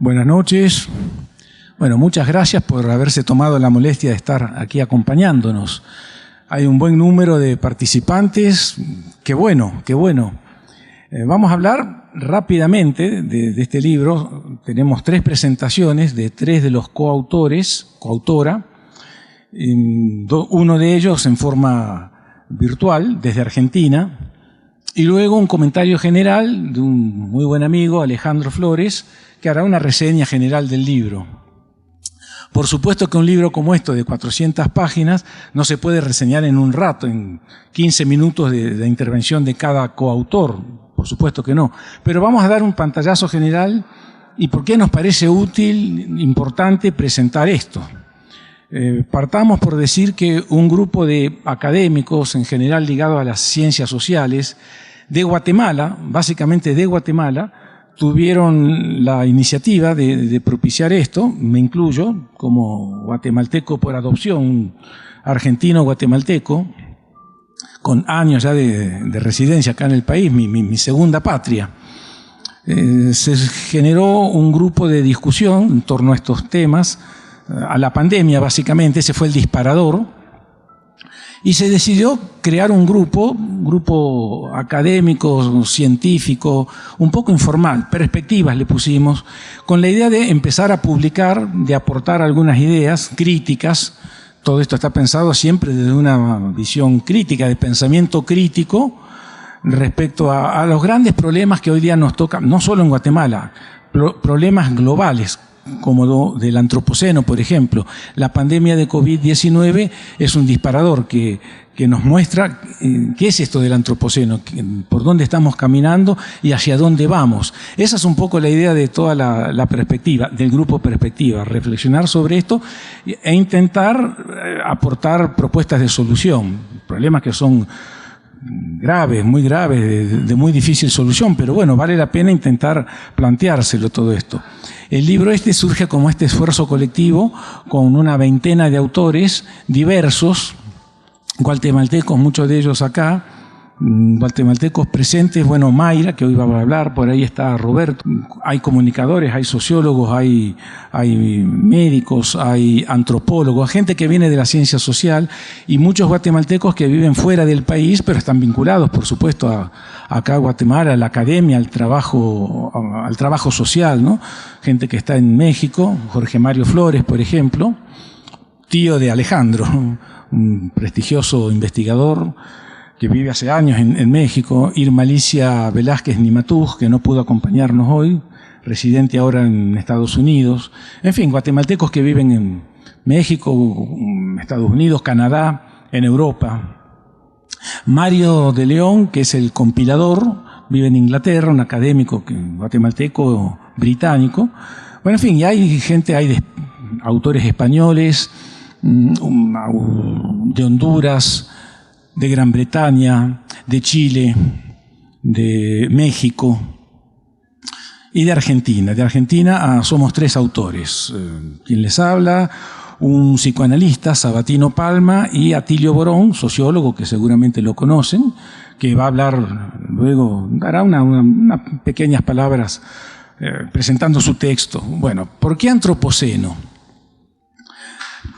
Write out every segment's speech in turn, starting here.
Buenas noches. Bueno, muchas gracias por haberse tomado la molestia de estar aquí acompañándonos. Hay un buen número de participantes. Qué bueno, qué bueno. Vamos a hablar rápidamente de este libro. Tenemos 3 presentaciones de 3 de los coautora. Uno de ellos en forma virtual, desde Argentina. Y luego un comentario general de un muy buen amigo, Alejandro Flores, que hará una reseña general del libro. Por supuesto que un libro como esto, de 400 páginas, no se puede reseñar en un rato, en 15 minutos de intervención de cada coautor. Por supuesto que no. Pero vamos a dar un pantallazo general y por qué nos parece útil, importante presentar esto. Partamos por decir que un grupo de académicos, en general ligados a las ciencias sociales, de Guatemala, básicamente de Guatemala, tuvieron la iniciativa de propiciar esto. Me incluyo como guatemalteco por adopción, argentino-guatemalteco, con años ya de residencia acá en el país, mi segunda patria. Se generó un grupo de discusión en torno a estos temas, a la pandemia básicamente, ese fue el disparador, y se decidió crear un grupo académico, científico, un poco informal, perspectivas le pusimos, con la idea de empezar a publicar, de aportar algunas ideas críticas. Todo esto está pensado siempre desde una visión crítica, de pensamiento crítico, respecto a los grandes problemas que hoy día nos tocan, no solo en Guatemala, problemas globales, como del antropoceno, por ejemplo. La pandemia de COVID-19 es un disparador que nos muestra qué es esto del antropoceno, por dónde estamos caminando y hacia dónde vamos. Esa es un poco la idea de toda la perspectiva, del grupo Perspectiva, reflexionar sobre esto e intentar aportar propuestas de solución, problemas que son graves, muy graves, de muy difícil solución, pero bueno, vale la pena intentar planteárselo todo esto. El libro este surge como este esfuerzo colectivo con una veintena de autores diversos, guatemaltecos, muchos de ellos acá, guatemaltecos presentes, bueno, Mayra, que hoy va a hablar, por ahí está Roberto, hay comunicadores, hay sociólogos, hay médicos, hay antropólogos, gente que viene de la ciencia social y muchos guatemaltecos que viven fuera del país, pero están vinculados, por supuesto, acá a Guatemala, a la academia, al trabajo social, ¿no? Gente que está en México, Jorge Mario Flores, por ejemplo, tío de Alejandro, un prestigioso investigador que vive hace años en México, Irma Alicia Velázquez Nimatús, que no pudo acompañarnos hoy, residente ahora en Estados Unidos. En fin, guatemaltecos que viven en México, Estados Unidos, Canadá, en Europa. Mario de León, que es el compilador, vive en Inglaterra, un académico guatemalteco británico. Bueno, en fin, y hay gente, hay autores españoles, de Honduras, de Gran Bretaña, de Chile, de México y de Argentina. De Argentina somos 3 autores. Quien les habla, un psicoanalista, Sabatino Palma, y Atilio Borón, sociólogo, que seguramente lo conocen, que va a hablar luego, dará unas pequeñas palabras presentando su texto. Bueno, ¿por qué antropoceno?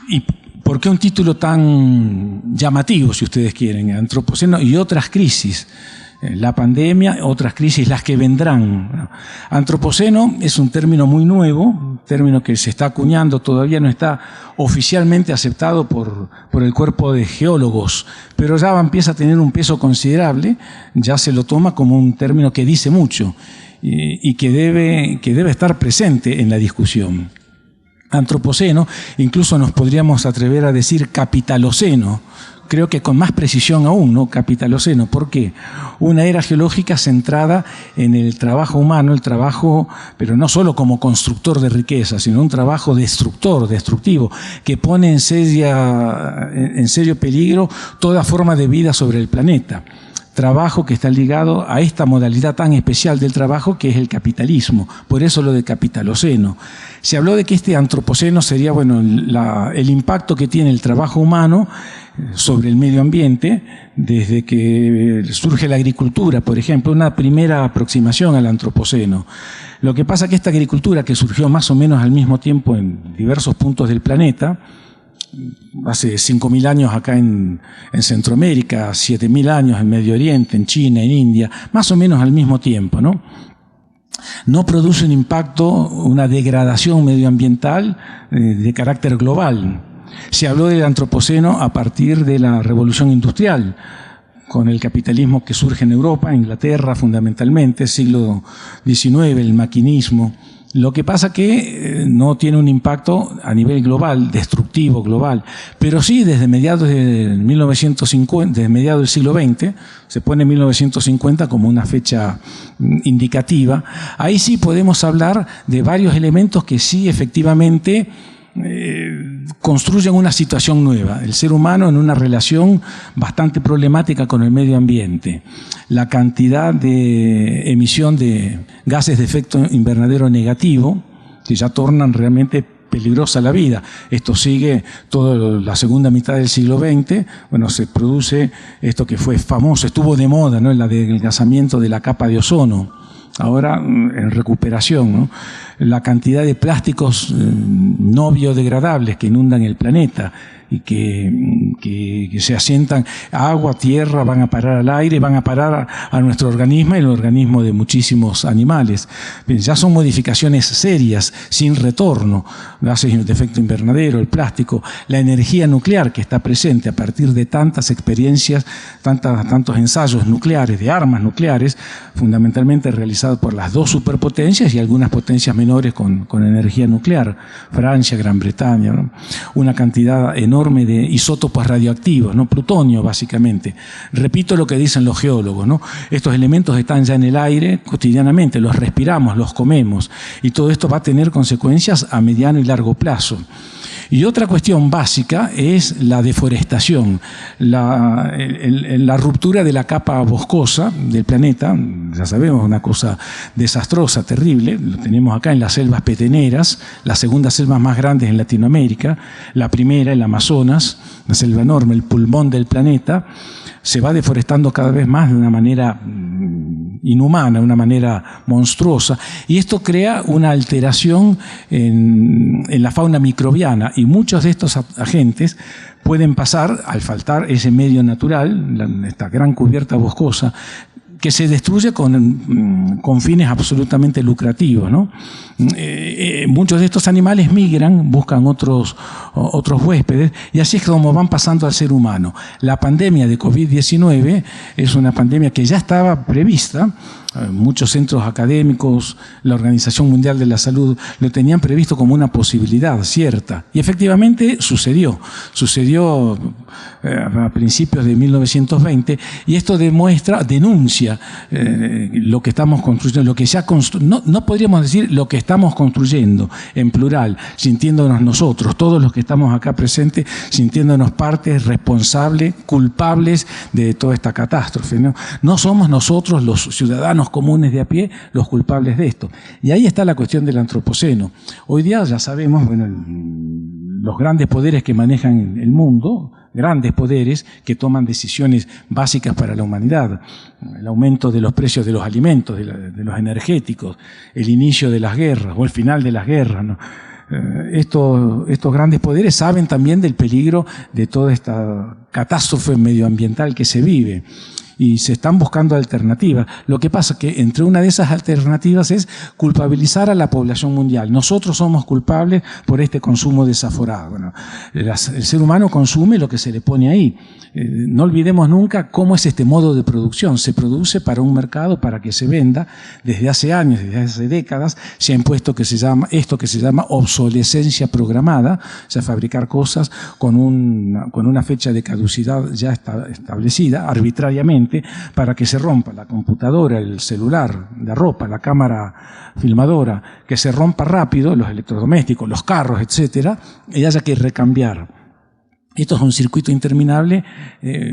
¿Y por qué un título tan llamativo, si ustedes quieren? Antropoceno y otras crisis. La pandemia, otras crisis, las que vendrán. Antropoceno es un término muy nuevo, término que se está acuñando, todavía no está oficialmente aceptado por el cuerpo de geólogos, pero ya empieza a tener un peso considerable, ya se lo toma como un término que dice mucho y que debe estar presente en la discusión. Antropoceno, incluso nos podríamos atrever a decir capitaloceno, creo que con más precisión aún, ¿no? Capitaloceno. ¿Por qué? Una era geológica centrada en el trabajo humano, el trabajo, pero no solo como constructor de riqueza, sino un trabajo destructivo, que pone en serio peligro toda forma de vida sobre el planeta. trabajo que está ligado a esta modalidad tan especial del trabajo que es el capitalismo. Por eso lo de capitaloceno. Se habló de que este antropoceno sería, bueno, el impacto que tiene el trabajo humano sobre el medio ambiente desde que surge la agricultura, por ejemplo, una primera aproximación al antropoceno. Lo que pasa es que esta agricultura, que surgió más o menos al mismo tiempo en diversos puntos del planeta, hace 5.000 años acá en Centroamérica, 7.000 años en Medio Oriente, en China, en India, más o menos al mismo tiempo, ¿no? No produce un impacto, una degradación medioambiental de carácter global. Se habló del antropoceno a partir de la Revolución Industrial, con el capitalismo que surge en Europa, Inglaterra fundamentalmente, siglo XIX, el maquinismo. Lo que pasa que no tiene un impacto a nivel global, destructivo global, pero sí desde mediados del 1950, desde mediados del siglo XX, se pone 1950 como una fecha indicativa. Ahí sí podemos hablar de varios elementos que sí efectivamente construyen una situación nueva. El ser humano en una relación bastante problemática con el medio ambiente. La cantidad de emisión de gases de efecto invernadero negativo, que ya tornan realmente peligrosa la vida. Esto sigue toda la segunda mitad del siglo XX. Bueno, se produce esto que fue famoso, estuvo de moda, ¿no? El adelgazamiento de la capa de ozono. Ahora en recuperación, ¿no? La cantidad de plásticos no biodegradables que inundan el planeta y que se asientan agua, tierra, van a parar al aire, van a parar a nuestro organismo y el organismo de muchísimos animales. Ya son modificaciones serias, sin retorno. Gases de efecto invernadero, el plástico, la energía nuclear que está presente a partir de tantas experiencias, tantos ensayos nucleares, de armas nucleares, fundamentalmente realizados por las dos superpotencias y algunas potencias menores con energía nuclear, Francia, Gran Bretaña, ¿no? Una cantidad enorme de isótopos radioactivos, ¿no? Plutonio básicamente. Repito lo que dicen los geólogos, ¿no? Estos elementos están ya en el aire cotidianamente, los respiramos, los comemos, y todo esto va a tener consecuencias a mediano y largo plazo. Y otra cuestión básica es la deforestación, la ruptura de la capa boscosa del planeta. Ya sabemos, una cosa desastrosa, terrible. Lo tenemos acá en las selvas peteneras, las segundas selvas más grandes en Latinoamérica. La primera, el Amazonas, una selva enorme, el pulmón del planeta. Se va deforestando cada vez más de una manera inhumana, de una manera monstruosa, y esto crea una alteración en la fauna microbiana, y muchos de estos agentes pueden pasar, al faltar ese medio natural, esta gran cubierta boscosa, que se destruye con fines absolutamente lucrativos, ¿no? Muchos de estos animales migran, buscan otros huéspedes, y así es como van pasando al ser humano. La pandemia de COVID-19 es una pandemia que ya estaba prevista. Muchos centros académicos, la Organización Mundial de la Salud, lo tenían previsto como una posibilidad cierta. Y efectivamente sucedió a principios de 1920, y esto denuncia lo que estamos construyendo, lo que ya no podríamos decir lo que estamos construyendo en plural, sintiéndonos nosotros, todos los que estamos acá presentes, sintiéndonos partes responsables, culpables de toda esta catástrofe, ¿no? No somos nosotros los ciudadanos comunes de a pie los culpables de esto. Y ahí está la cuestión del antropoceno. Hoy día ya sabemos, bueno, los grandes poderes que manejan el mundo, grandes poderes que toman decisiones básicas para la humanidad, el aumento de los precios de los alimentos, de los energéticos, el inicio de las guerras o el final de las guerras, ¿no? Estos grandes poderes saben también del peligro de toda esta catástrofe medioambiental que se vive, y se están buscando alternativas. Lo que pasa es que entre una de esas alternativas es culpabilizar a la población mundial. Nosotros somos culpables por este consumo desaforado. Bueno, el ser humano consume lo que se le pone ahí. No olvidemos nunca cómo es este modo de producción. Se produce para un mercado, para que se venda. Desde hace años, desde hace décadas, se ha impuesto esto que se llama obsolescencia programada, o sea, fabricar cosas con una fecha de caducidad ya establecida arbitrariamente, para que se rompa la computadora, el celular, la ropa, la cámara filmadora, que se rompa rápido, los electrodomésticos, los carros, etcétera, y haya que recambiar. Esto es un circuito interminable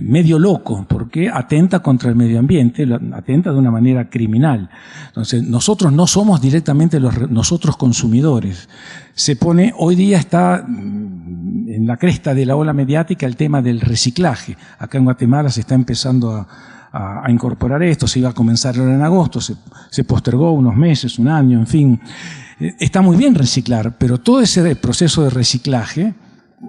medio loco, porque atenta contra el medio ambiente, atenta de una manera criminal. Entonces, nosotros no somos directamente nosotros consumidores. Hoy día está en la cresta de la ola mediática el tema del reciclaje. Acá en Guatemala se está empezando a incorporar esto, se iba a comenzar ahora en agosto, se postergó unos meses, un año, en fin. Está muy bien reciclar, pero todo ese proceso de reciclaje,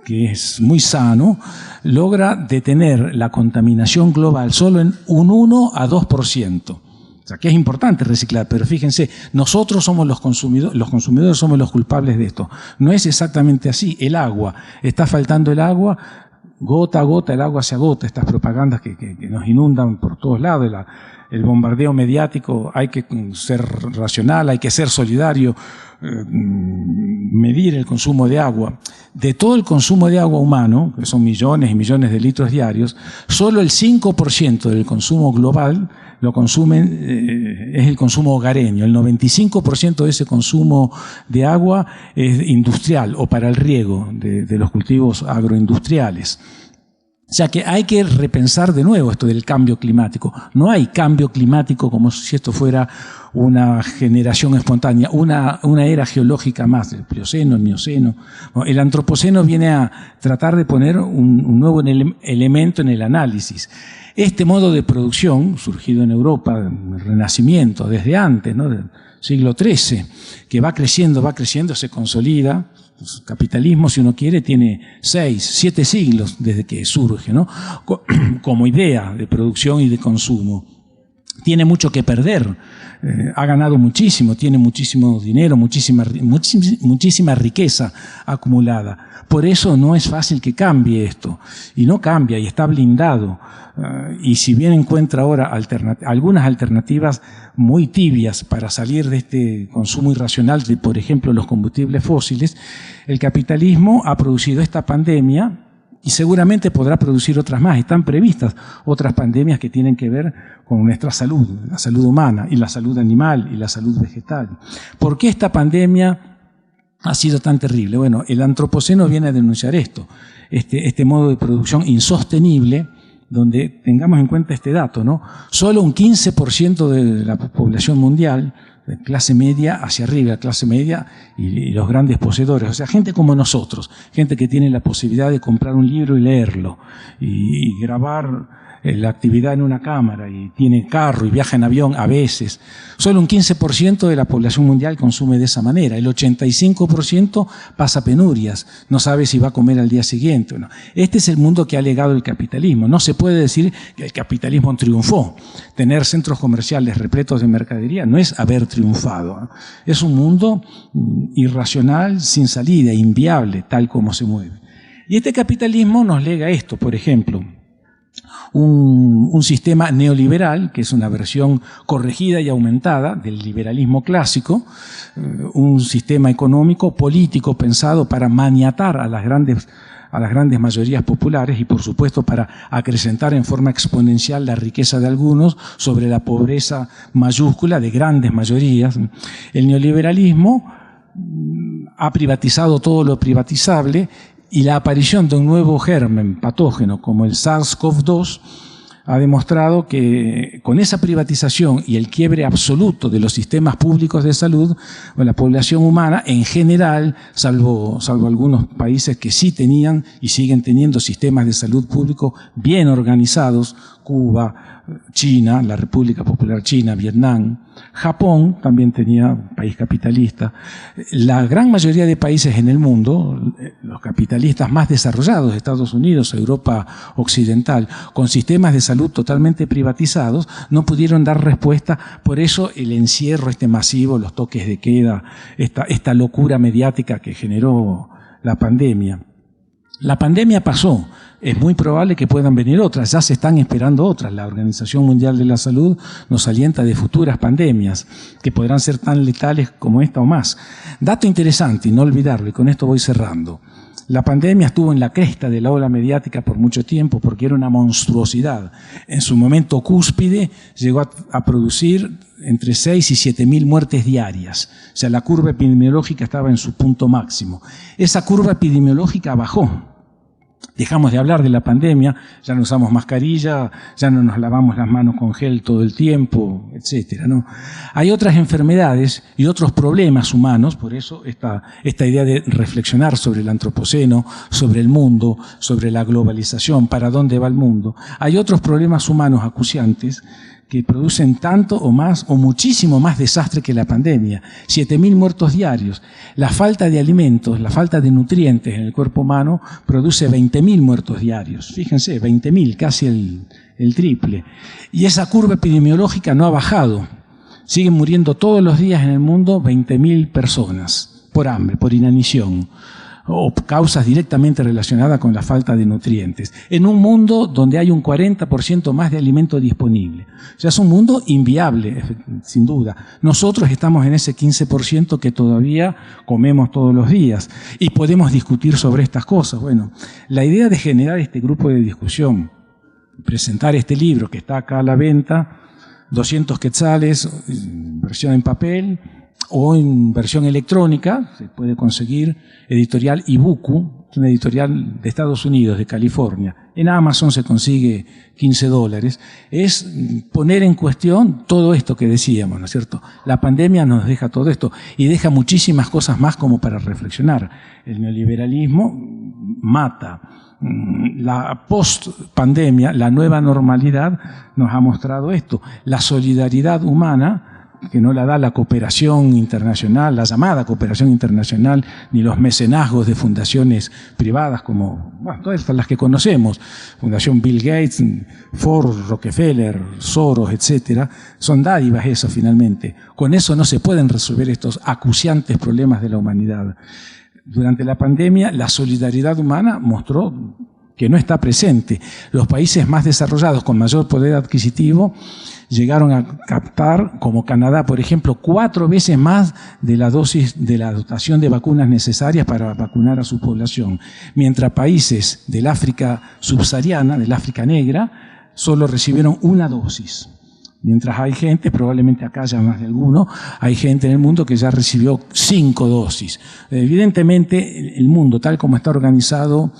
que es muy sano, logra detener la contaminación global solo en un 1 a 2%. O sea, que es importante reciclar, pero fíjense, nosotros somos los consumidores somos los culpables de esto. No es exactamente así. El agua, está faltando el agua, gota a gota el agua se agota. Estas propagandas que nos inundan por todos lados, el bombardeo mediático, hay que ser racional, hay que ser solidario, medir el consumo de agua. De todo el consumo de agua humano, que son millones y millones de litros diarios, solo el 5% del consumo global lo consumen, es el consumo hogareño. El 95% de ese consumo de agua es industrial o para el riego de los cultivos agroindustriales. O sea que hay que repensar de nuevo esto del cambio climático. No hay cambio climático como si esto fuera una generación espontánea, una era geológica más, el Plioceno, el Mioceno. El Antropoceno viene a tratar de poner un nuevo elemento en el análisis. Este modo de producción, surgido en Europa, en el Renacimiento, desde antes, ¿no?, del siglo XIII, que va creciendo, se consolida. El capitalismo, si uno quiere, tiene 6, 7 siglos desde que surge, ¿no?, como idea de producción y de consumo. Tiene mucho que perder, ha ganado muchísimo, tiene muchísimo dinero, muchísima riqueza acumulada. Por eso no es fácil que cambie esto, y no cambia, y está blindado. Y si bien encuentra ahora algunas alternativas muy tibias para salir de este consumo irracional de, por ejemplo, los combustibles fósiles, el capitalismo ha producido esta pandemia y seguramente podrá producir otras más. Están previstas otras pandemias que tienen que ver con nuestra salud, la salud humana y la salud animal y la salud vegetal. ¿Por qué esta pandemia ha sido tan terrible? Bueno, el Antropoceno viene a denunciar esto, este modo de producción insostenible, donde tengamos en cuenta este dato, ¿no? Solo un 15% de la población mundial, de clase media hacia arriba, clase media y los grandes poseedores, o sea, gente como nosotros, gente que tiene la posibilidad de comprar un libro y leerlo, y grabar la actividad en una cámara, y tiene carro y viaja en avión a veces. Solo un 15% de la población mundial consume de esa manera. El 85% pasa penurias, no sabe si va a comer al día siguiente o no. Este es el mundo que ha legado el capitalismo. No se puede decir que el capitalismo triunfó. Tener centros comerciales repletos de mercadería no es haber triunfado. Es un mundo irracional, sin salida, inviable, tal como se mueve. Y este capitalismo nos lega esto, por ejemplo, un sistema neoliberal, que es una versión corregida y aumentada del liberalismo clásico, un sistema económico, político, pensado para maniatar a las grandes mayorías populares y, por supuesto, para acrecentar en forma exponencial la riqueza de algunos sobre la pobreza mayúscula de grandes mayorías. El neoliberalismo ha privatizado todo lo privatizable, y la aparición de un nuevo germen patógeno como el SARS-CoV-2 ha demostrado que con esa privatización y el quiebre absoluto de los sistemas públicos de salud, la población humana en general, salvo algunos países que sí tenían y siguen teniendo sistemas de salud público bien organizados, Cuba, China, la República Popular China, Vietnam, Japón también tenía un país capitalista. La gran mayoría de países en el mundo, los capitalistas más desarrollados, Estados Unidos, Europa Occidental, con sistemas de salud totalmente privatizados, no pudieron dar respuesta. Por eso el encierro masivo, los toques de queda, esta locura mediática que generó la pandemia. La pandemia pasó, es muy probable que puedan venir otras, ya se están esperando otras. La Organización Mundial de la Salud nos alienta de futuras pandemias que podrán ser tan letales como esta o más. Dato interesante y no olvidarlo, y con esto voy cerrando. La pandemia estuvo en la cresta de la ola mediática por mucho tiempo porque era una monstruosidad. En su momento cúspide llegó a producir entre 6 y 7.000 muertes diarias. O sea, la curva epidemiológica estaba en su punto máximo. Esa curva epidemiológica bajó Dejamos de hablar de la pandemia, ya no usamos mascarilla, ya no nos lavamos las manos con gel todo el tiempo, etcétera, ¿no? Hay otras enfermedades y otros problemas humanos, por eso esta idea de reflexionar sobre el antropoceno, sobre el mundo, sobre la globalización, para dónde va el mundo. Hay otros problemas humanos acuciantes que producen tanto o más o muchísimo más desastre que la pandemia. 7.000 muertos diarios. La falta de alimentos, la falta de nutrientes en el cuerpo humano produce 20.000 muertos diarios. Fíjense, 20.000, casi el triple. Y esa curva epidemiológica no ha bajado. Siguen muriendo todos los días en el mundo 20.000 personas por hambre, por inanición, o causas directamente relacionadas con la falta de nutrientes, en un mundo donde hay un 40% más de alimento disponible. O sea, es un mundo inviable, sin duda. Nosotros estamos en ese 15% que todavía comemos todos los días y podemos discutir sobre estas cosas. Bueno, la idea de generar este grupo de discusión, presentar este libro que está acá a la venta, 200 quetzales, versión en papel, o en versión electrónica, se puede conseguir, editorial Ibuku, una editorial de Estados Unidos, de California. En Amazon se consigue $15. Es poner en cuestión todo esto que decíamos, ¿no es cierto? La pandemia nos deja todo esto y deja muchísimas cosas más como para reflexionar. El neoliberalismo mata. La post-pandemia, la nueva normalidad, nos ha mostrado esto. La solidaridad humana, que no la da la cooperación internacional, la llamada cooperación internacional, ni los mecenazgos de fundaciones privadas como, bueno, todas las que conocemos, Fundación Bill Gates, Ford, Rockefeller, Soros, etcétera, son dádivas eso finalmente. Con eso no se pueden resolver estos acuciantes problemas de la humanidad. Durante la pandemia, la solidaridad humana mostró que no está presente. Los países más desarrollados, con mayor poder adquisitivo, llegaron a captar, como Canadá, por ejemplo, 4 veces más de la dosis de la dotación de vacunas necesarias para vacunar a su población, mientras países del África subsahariana, del África negra, solo recibieron 1 dosis. Mientras hay gente, probablemente acá haya más de alguno, hay gente en el mundo que ya recibió 5 dosis. Evidentemente, el mundo, tal como está organizado,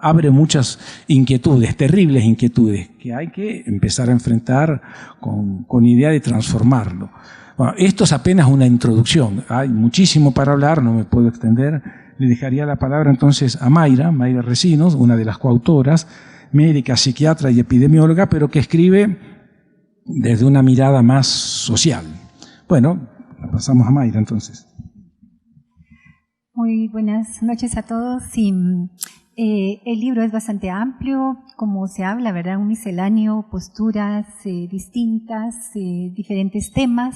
abre muchas inquietudes, terribles inquietudes, que hay que empezar a enfrentar con idea de transformarlo. Bueno, esto es apenas una introducción. Hay muchísimo para hablar, no me puedo extender. Le dejaría la palabra entonces a Mayra Recinos, una de las coautoras, médica, psiquiatra y epidemióloga, pero que escribe desde una mirada más social. Bueno, la pasamos a Mayra entonces. Muy buenas noches a todos. Sí, el libro es bastante amplio, como se habla, ¿verdad? Un misceláneo, posturas distintas, diferentes temas.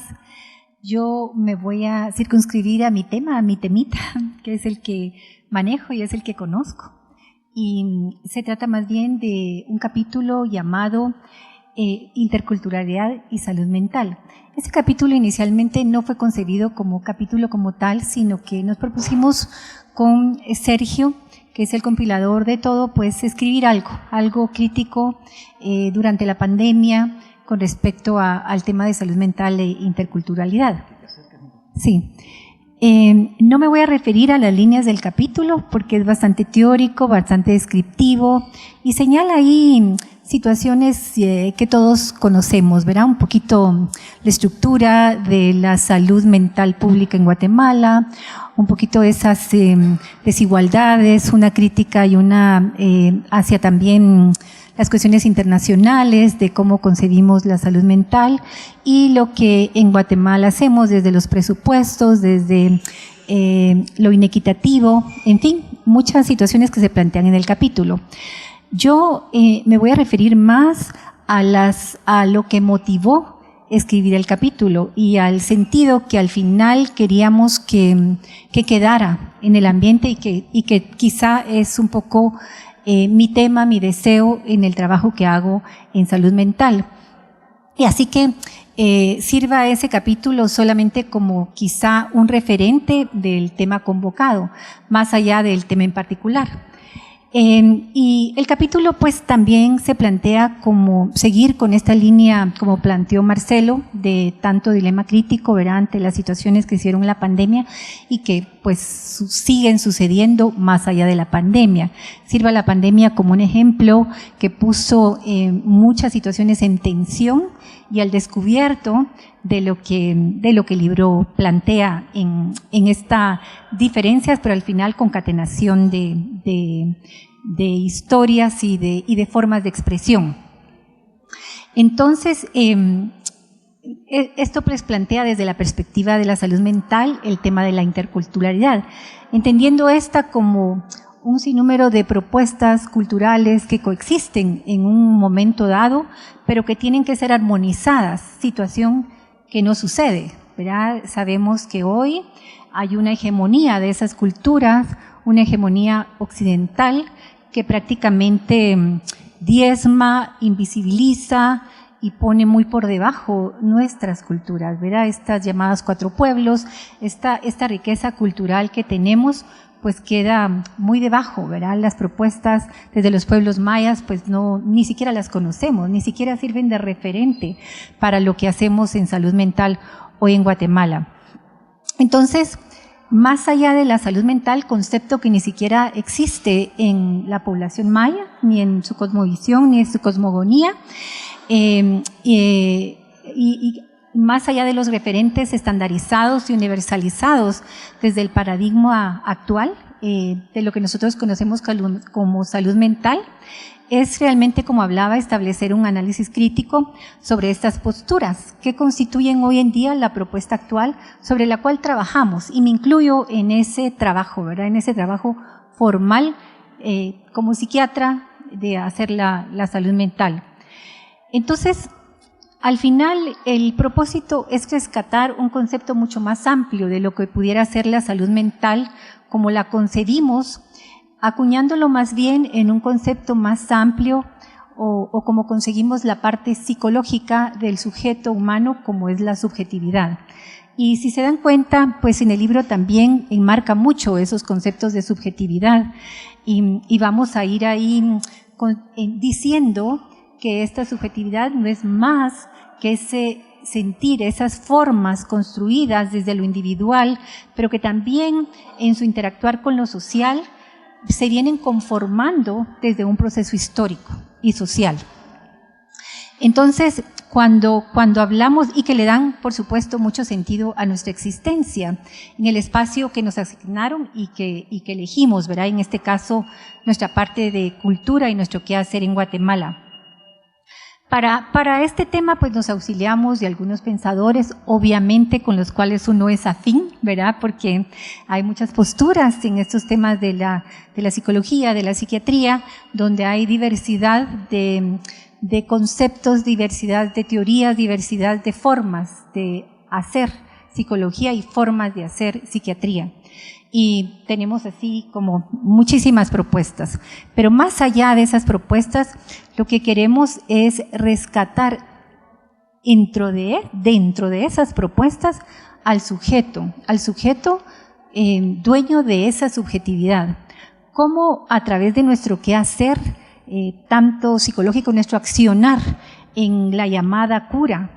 Yo me voy a circunscribir a mi tema, a mi temita, que es el que manejo y es el que conozco. Y se trata más bien de un capítulo llamado Interculturalidad y Salud Mental. Este capítulo inicialmente no fue concebido como capítulo como tal, sino que nos propusimos con Sergio, que es el compilador de todo, pues escribir algo crítico durante la pandemia con respecto al tema de salud mental e interculturalidad. Sí. No me voy a referir a las líneas del capítulo porque es bastante teórico, bastante descriptivo y señala ahí situaciones que todos conocemos, ¿verdad? Un poquito la estructura de la salud mental pública en Guatemala, un poquito esas desigualdades, una crítica y una hacia también las cuestiones internacionales de cómo concebimos la salud mental y lo que en Guatemala hacemos desde los presupuestos, desde lo inequitativo, en fin, muchas situaciones que se plantean en el capítulo. Yo me voy a referir más a lo que motivó escribir el capítulo y al sentido que al final queríamos que quedara en el ambiente y que quizá es un poco mi tema, mi deseo en el trabajo que hago en salud mental. Y así que sirva ese capítulo solamente como quizá un referente del tema convocado, más allá del tema en particular. Y el capítulo pues también se plantea como seguir con esta línea como planteó Marcelo de tanto dilema crítico, ¿verdad? Ante las situaciones que hicieron la pandemia y que pues siguen sucediendo más allá de la pandemia. Sirva la pandemia como un ejemplo que puso muchas situaciones en tensión y al descubierto de lo que el libro plantea en estas diferencias, pero al final concatenación de historias y de formas de expresión. Entonces, esto pues plantea desde la perspectiva de la salud mental el tema de la interculturalidad, entendiendo esta como un sinnúmero de propuestas culturales que coexisten en un momento dado, pero que tienen que ser armonizadas, situación que no sucede, ¿verdad? Sabemos que hoy hay una hegemonía de esas culturas, una hegemonía occidental que prácticamente diezma, invisibiliza y pone muy por debajo nuestras culturas, ¿verdad? Estas llamadas cuatro pueblos, esta riqueza cultural que tenemos, pues queda muy debajo, ¿verdad? Las propuestas desde los pueblos mayas, pues ni siquiera las conocemos, ni siquiera sirven de referente para lo que hacemos en salud mental hoy en Guatemala. Entonces, más allá de la salud mental, concepto que ni siquiera existe en la población maya, ni en su cosmovisión, ni en su cosmogonía, y más allá de los referentes estandarizados y universalizados desde el paradigma actual, de lo que nosotros conocemos como salud mental, es realmente, como hablaba, establecer un análisis crítico sobre estas posturas que constituyen hoy en día la propuesta actual sobre la cual trabajamos, y me incluyo en ese trabajo, ¿verdad? En ese trabajo formal como psiquiatra de hacer la salud mental. Entonces, al final, el propósito es rescatar un concepto mucho más amplio de lo que pudiera ser la salud mental como la concebimos, acuñándolo más bien en un concepto más amplio o como conseguimos la parte psicológica del sujeto humano, como es la subjetividad. Y si se dan cuenta, pues en el libro también enmarca mucho esos conceptos de subjetividad y vamos a ir ahí diciendo que esta subjetividad no es más que ese sentir, esas formas construidas desde lo individual, pero que también en su interactuar con lo social se vienen conformando desde un proceso histórico y social. Entonces, cuando hablamos, y que le dan, por supuesto, mucho sentido a nuestra existencia, en el espacio que nos asignaron y que elegimos, ¿verdad? En este caso, nuestra parte de cultura y nuestro quehacer en Guatemala. Para este tema, pues nos auxiliamos de algunos pensadores, obviamente con los cuales uno es afín, ¿verdad? Porque hay muchas posturas en estos temas de la psicología, de la psiquiatría, donde hay diversidad de conceptos, diversidad de teorías, diversidad de formas de hacer psicología y formas de hacer psiquiatría. Y tenemos así como muchísimas propuestas. Pero más allá de esas propuestas, lo que queremos es rescatar dentro de esas propuestas al sujeto dueño de esa subjetividad. Cómo a través de nuestro quehacer, tanto psicológico, nuestro accionar en la llamada cura,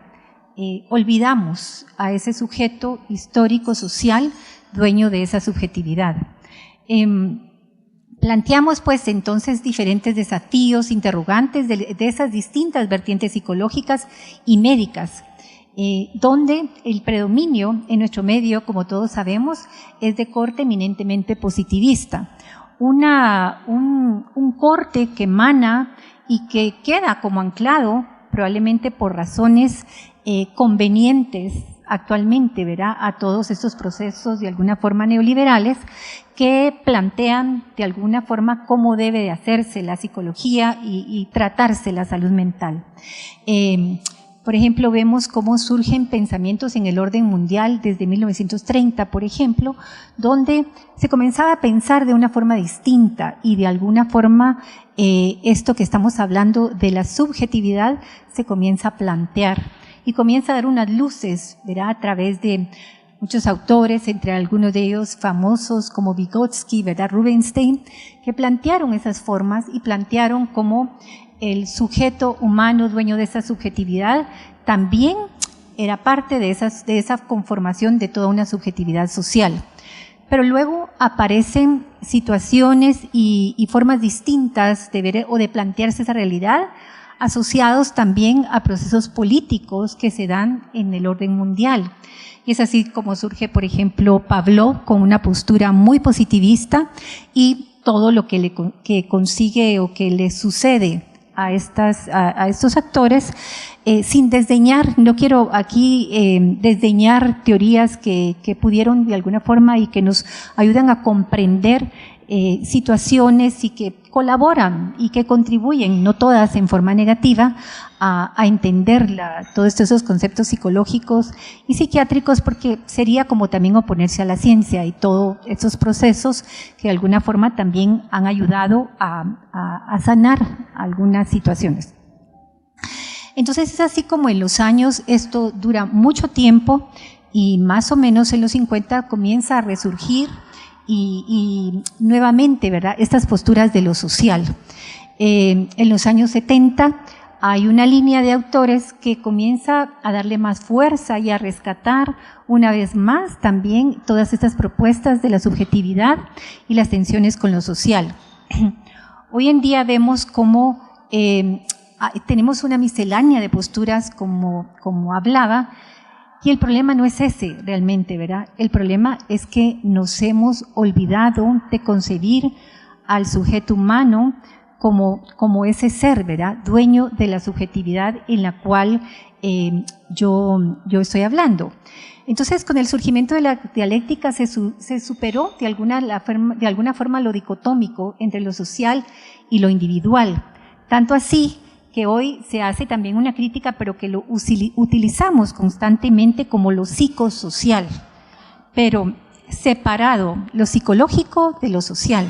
olvidamos a ese sujeto histórico, social, dueño de esa subjetividad. Planteamos pues entonces diferentes desafíos, interrogantes de esas distintas vertientes psicológicas y médicas, donde el predominio en nuestro medio, como todos sabemos, es de corte eminentemente positivista. Un corte que emana y que queda como anclado, probablemente por razones convenientes actualmente, ¿verdad?, a todos estos procesos de alguna forma neoliberales que plantean de alguna forma cómo debe de hacerse la psicología y tratarse la salud mental. Por ejemplo, vemos cómo surgen pensamientos en el orden mundial desde 1930, por ejemplo, donde se comenzaba a pensar de una forma distinta y de alguna forma esto que estamos hablando de la subjetividad se comienza a plantear y comienza a dar unas luces, ¿verdad?, a través de muchos autores, entre algunos de ellos famosos como Vygotsky, ¿verdad?, Rubinstein, que plantearon esas formas y plantearon cómo el sujeto humano dueño de esa subjetividad también era parte de esa conformación de toda una subjetividad social. pero luego aparecen situaciones y formas distintas de ver o de plantearse esa realidad, asociados también a procesos políticos que se dan en el orden mundial. Y es así como surge, por ejemplo, Pavlov con una postura muy positivista y todo lo que consigue o que le sucede a estos actores, sin desdeñar, no quiero aquí desdeñar teorías que pudieron de alguna forma y que nos ayudan a comprender situaciones y que colaboran y que contribuyen, no todas en forma negativa, a entender todos esos conceptos psicológicos y psiquiátricos, porque sería como también oponerse a la ciencia y todos esos procesos que de alguna forma también han ayudado a sanar algunas situaciones. Entonces es así como en los años, esto dura mucho tiempo y más o menos en los 50 comienza a resurgir y nuevamente, ¿verdad?, estas posturas de lo social. En los años 70 hay una línea de autores que comienza a darle más fuerza y a rescatar una vez más también todas estas propuestas de la subjetividad y las tensiones con lo social. Hoy en día vemos cómo tenemos una miscelánea de posturas como hablaba, y el problema no es ese realmente, ¿verdad? El problema es que nos hemos olvidado de concebir al sujeto humano como ese ser, ¿verdad?, dueño de la subjetividad en la cual yo estoy hablando. Entonces, con el surgimiento de la dialéctica se superó de alguna forma lo dicotómico entre lo social y lo individual. Tanto así que hoy se hace también una crítica, pero que lo utilizamos constantemente como lo psicosocial, pero separado lo psicológico de lo social,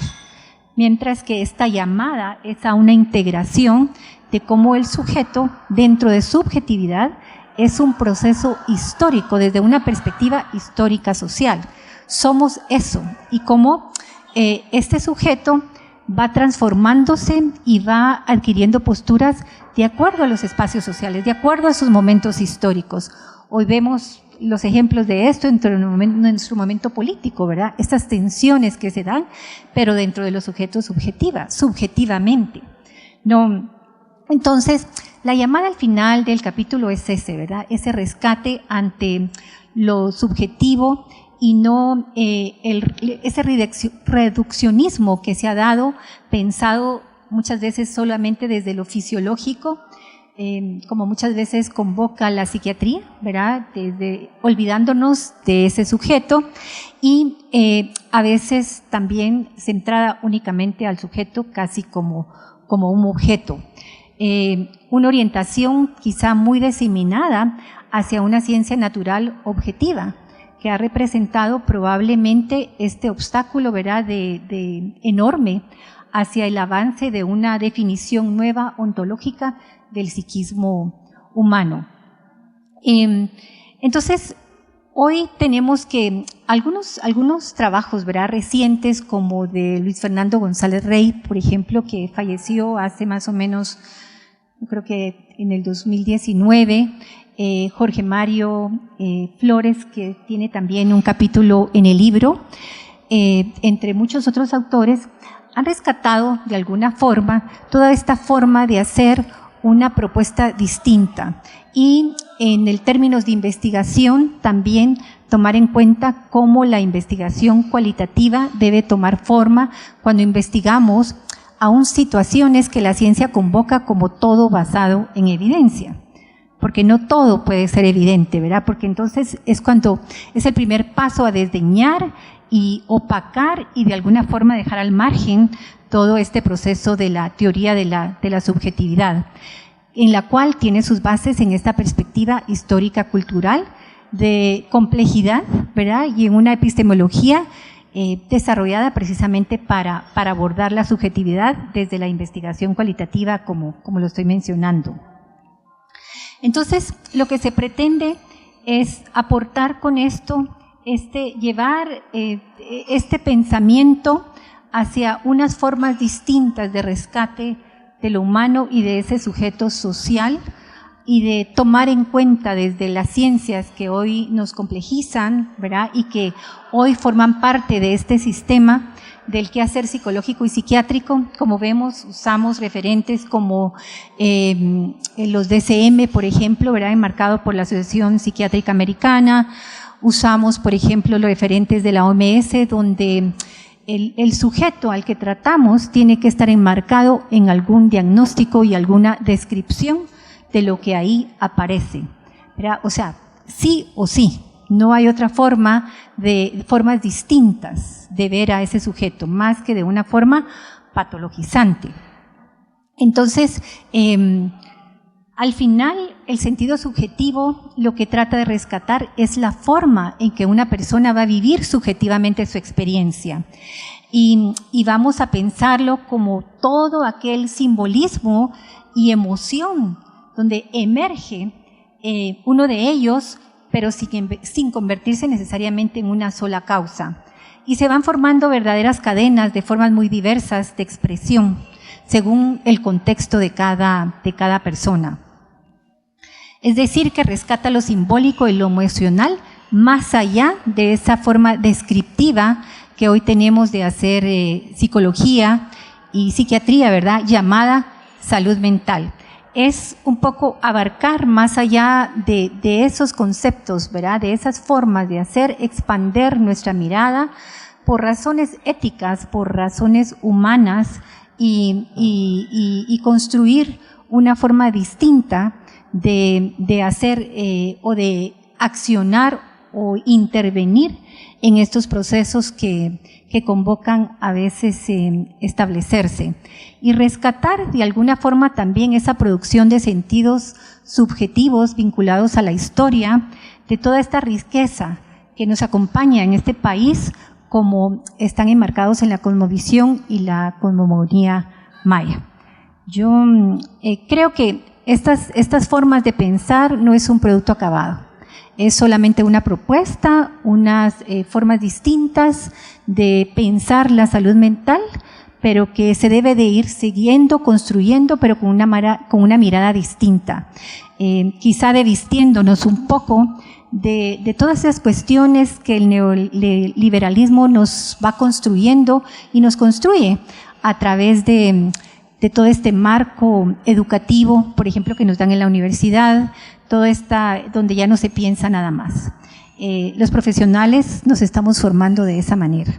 mientras que esta llamada es a una integración de cómo el sujeto, dentro de su subjetividad, es un proceso histórico, desde una perspectiva histórica social. Somos eso, y cómo este sujeto va transformándose y va adquiriendo posturas de acuerdo a los espacios sociales, de acuerdo a sus momentos históricos. Hoy vemos los ejemplos de esto en nuestro momento político, ¿verdad? Estas tensiones que se dan, pero dentro de los sujetos subjetivamente. No. Entonces, la llamada al final del capítulo es ese, ¿verdad? Ese rescate ante lo subjetivo y no ese reduccionismo que se ha dado, pensado muchas veces solamente desde lo fisiológico, como muchas veces convoca la psiquiatría, ¿verdad?, olvidándonos de ese sujeto y a veces también centrada únicamente al sujeto casi como un objeto. Una orientación quizá muy diseminada hacia una ciencia natural objetiva, que ha representado probablemente este obstáculo, ¿verdad?, enorme hacia el avance de una definición nueva ontológica del psiquismo humano. Entonces, hoy tenemos que algunos trabajos, ¿verdad?, recientes, como de Luis Fernando González Rey, por ejemplo, que falleció hace más o menos, yo creo que en el 2019, Jorge Mario Flores, que tiene también un capítulo en el libro, entre muchos otros autores, han rescatado de alguna forma toda esta forma de hacer una propuesta distinta y en el términos de investigación también tomar en cuenta cómo la investigación cualitativa debe tomar forma cuando investigamos aún situaciones que la ciencia convoca como todo basado en evidencia. Porque no todo puede ser evidente, ¿verdad? Porque entonces es cuando es el primer paso a desdeñar y opacar y de alguna forma dejar al margen todo este proceso de la teoría de la subjetividad, en la cual tiene sus bases en esta perspectiva histórica cultural de complejidad, ¿verdad?, y en una epistemología desarrollada precisamente para abordar la subjetividad desde la investigación cualitativa, como lo estoy mencionando. Entonces, lo que se pretende es aportar con esto, llevar este pensamiento hacia unas formas distintas de rescate de lo humano y de ese sujeto social, y de tomar en cuenta desde las ciencias que hoy nos complejizan, ¿verdad? Y que hoy forman parte de este sistema del quehacer psicológico y psiquiátrico. Como vemos, usamos referentes como los DSM, por ejemplo, ¿verdad? Enmarcado por la Asociación Psiquiátrica Americana. Usamos, por ejemplo, los referentes de la OMS, donde el sujeto al que tratamos tiene que estar enmarcado en algún diagnóstico y alguna descripción de lo que ahí aparece, ¿verdad? O sea, sí o sí. No hay otra formas distintas de ver a ese sujeto, más que de una forma patologizante. Entonces, al final, el sentido subjetivo lo que trata de rescatar es la forma en que una persona va a vivir subjetivamente su experiencia. Y vamos a pensarlo como todo aquel simbolismo y emoción donde emerge uno de ellos, pero sin convertirse necesariamente en una sola causa. Y se van formando verdaderas cadenas de formas muy diversas de expresión, según el contexto de cada persona. Es decir, que rescata lo simbólico y lo emocional más allá de esa forma descriptiva que hoy tenemos de hacer psicología y psiquiatría, ¿verdad?, llamada salud mental. Es un poco abarcar más allá de esos conceptos, ¿verdad?, de esas formas de hacer expander nuestra mirada por razones éticas, por razones humanas y construir una forma distinta de hacer o de accionar o intervenir en estos procesos que convocan a veces establecerse, y rescatar de alguna forma también esa producción de sentidos subjetivos vinculados a la historia de toda esta riqueza que nos acompaña en este país, como están enmarcados en la cosmovisión y la cosmogonía maya. Yo creo que estas formas de pensar no es un producto acabado. Es solamente una propuesta, unas formas distintas de pensar la salud mental, pero que se debe de ir siguiendo, construyendo, pero con una mirada distinta. Quizá desvistiéndonos un poco de todas esas cuestiones que el neoliberalismo nos va construyendo y nos construye a través de todo este marco educativo, por ejemplo, que nos dan en la universidad, donde ya no se piensa nada más. Los profesionales nos estamos formando de esa manera.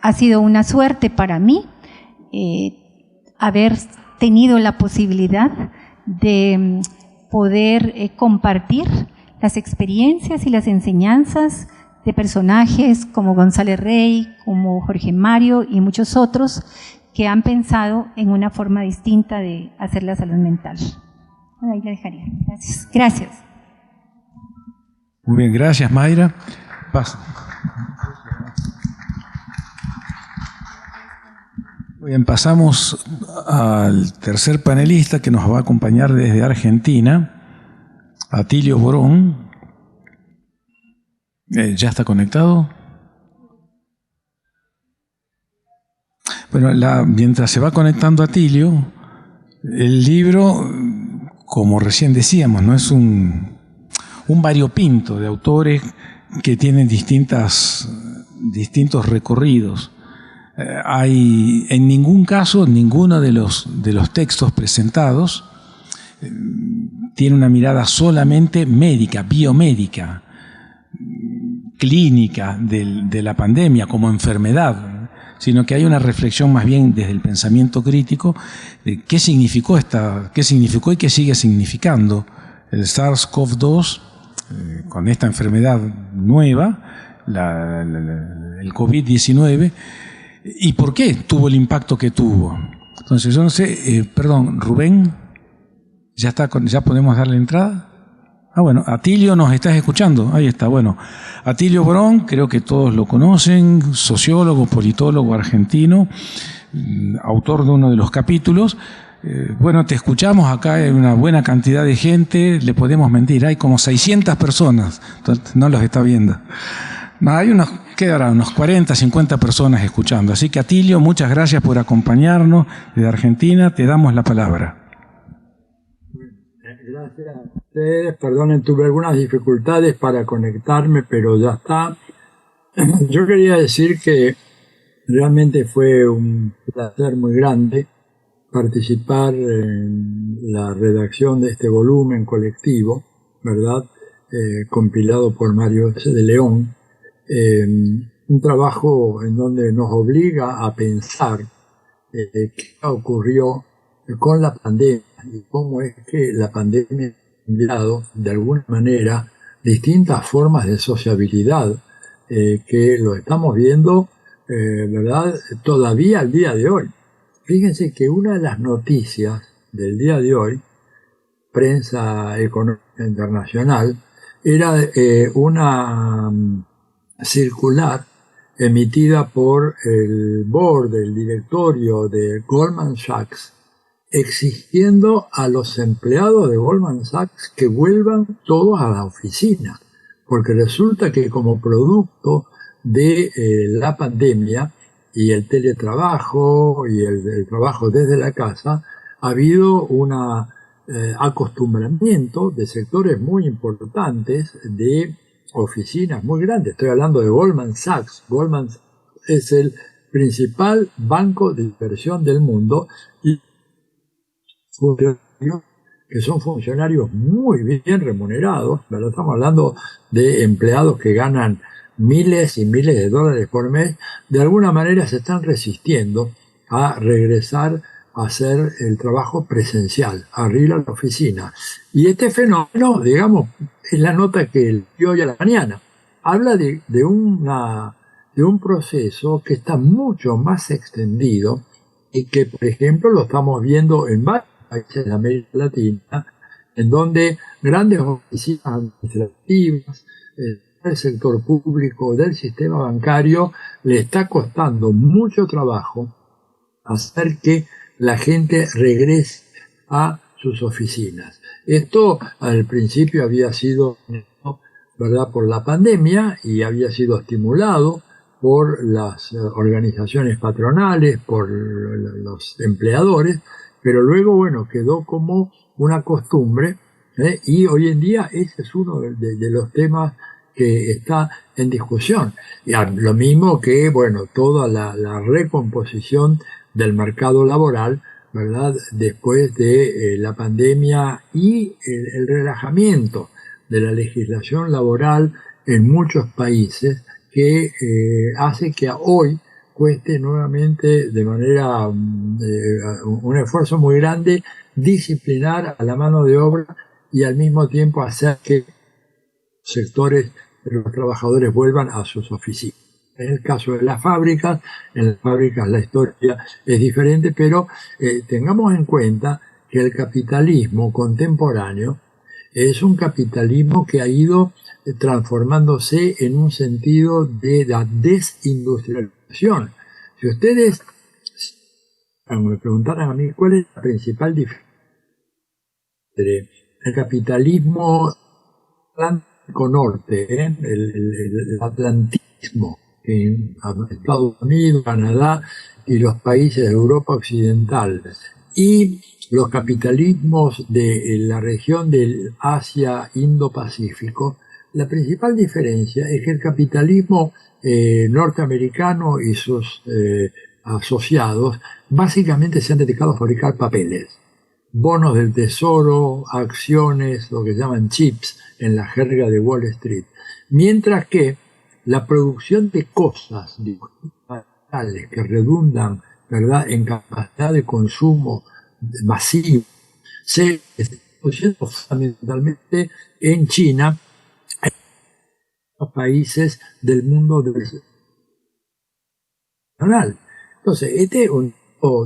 Ha sido una suerte para mí haber tenido la posibilidad de poder compartir las experiencias y las enseñanzas de personajes como González Rey, como Jorge Mario y muchos otros que han pensado en una forma distinta de hacer la salud mental. Ahí la dejaría. Gracias. Gracias. Muy bien, gracias, Mayra. Paso. Muy bien, pasamos al tercer panelista que nos va a acompañar desde Argentina, Atilio Borón. ¿Ya está conectado? Bueno, mientras se va conectando Atilio, el libro, como recién decíamos, no es un variopinto de autores que tienen distintos recorridos. En ningún caso, ninguno de los textos presentados tiene una mirada solamente médica, biomédica, clínica de la pandemia como enfermedad, sino que hay una reflexión más bien desde el pensamiento crítico de qué significó y qué sigue significando el SARS-CoV-2 con esta enfermedad nueva, el COVID-19, y por qué tuvo el impacto que tuvo. Entonces, yo no sé, perdón, Rubén, ¿ya podemos darle entrada? Bueno, Atilio, ¿nos estás escuchando? Ahí está, bueno. Atilio Borón, creo que todos lo conocen, sociólogo, politólogo argentino, autor de uno de los capítulos. Bueno, te escuchamos, acá hay una buena cantidad de gente, le podemos mentir, hay como 600 personas, no los está viendo. No, hay unos 40, 50 personas escuchando. Así que, Atilio, muchas gracias por acompañarnos desde Argentina, te damos la palabra. Gracias a ustedes. Perdonen, tuve algunas dificultades para conectarme, pero ya está. Yo quería decir que realmente fue un placer muy grande participar en la redacción de este volumen colectivo, ¿verdad? Compilado por Mario C. de León. Un trabajo en donde nos obliga a pensar qué ocurrió con la pandemia y cómo es que la pandemia ha cambiado de alguna manera distintas formas de sociabilidad que lo estamos viendo, ¿verdad? Todavía al día de hoy. Fíjense que una de las noticias del día de hoy, prensa económica internacional, era una circular emitida por el board, el directorio de Goldman Sachs, exigiendo a los empleados de Goldman Sachs que vuelvan todos a la oficina, porque resulta que como producto de la pandemia y el teletrabajo y el trabajo desde la casa, ha habido un acostumbramiento de sectores muy importantes de oficinas muy grandes. Estoy hablando de Goldman Sachs. Goldman Sachs es el principal banco de inversión del mundo y funcionarios que son funcionarios muy bien remunerados, ¿verdad? Estamos hablando de empleados que ganan miles y miles de dólares por mes, de alguna manera se están resistiendo a regresar a hacer el trabajo presencial, a ir a la oficina. Y este fenómeno, digamos, es la nota que dio hoy a la mañana. Habla de un proceso que está mucho más extendido y que, por ejemplo, lo estamos viendo en varios países de América Latina, en donde grandes oficinas administrativas, del sector público, del sistema bancario, le está costando mucho trabajo hacer que la gente regrese a sus oficinas. Esto al principio había sido, ¿verdad?, por la pandemia y había sido estimulado por las organizaciones patronales, por los empleadores, pero luego, bueno, quedó como una costumbre, y hoy en día ese es uno de los temas que está en discusión. Y lo mismo que, bueno, toda la recomposición del mercado laboral, ¿verdad?, después de la pandemia y el relajamiento de la legislación laboral en muchos países que hace que hoy cueste nuevamente de manera, un esfuerzo muy grande, disciplinar a la mano de obra y al mismo tiempo hacer que sectores de los trabajadores vuelvan a sus oficinas. En el caso de las fábricas, en las fábricas la historia es diferente, pero tengamos en cuenta que el capitalismo contemporáneo es un capitalismo que ha ido transformándose en un sentido de la desindustrialización. Si ustedes me preguntaran a mí cuál es la principal diferencia entre el capitalismo Atlántico Norte, el atlantismo en Estados Unidos, Canadá y los países de Europa Occidental, y los capitalismos de la región del Asia Indo-Pacífico, la principal diferencia es que el capitalismo norteamericano y sus asociados básicamente se han dedicado a fabricar papeles, bonos del tesoro, acciones, lo que llaman chips en la jerga de Wall Street, mientras que la producción de cosas digitales que redundan, ¿verdad?, en capacidad de consumo masivo se está produciendo fundamentalmente en China, en los países del mundo nacional. Entonces, este es un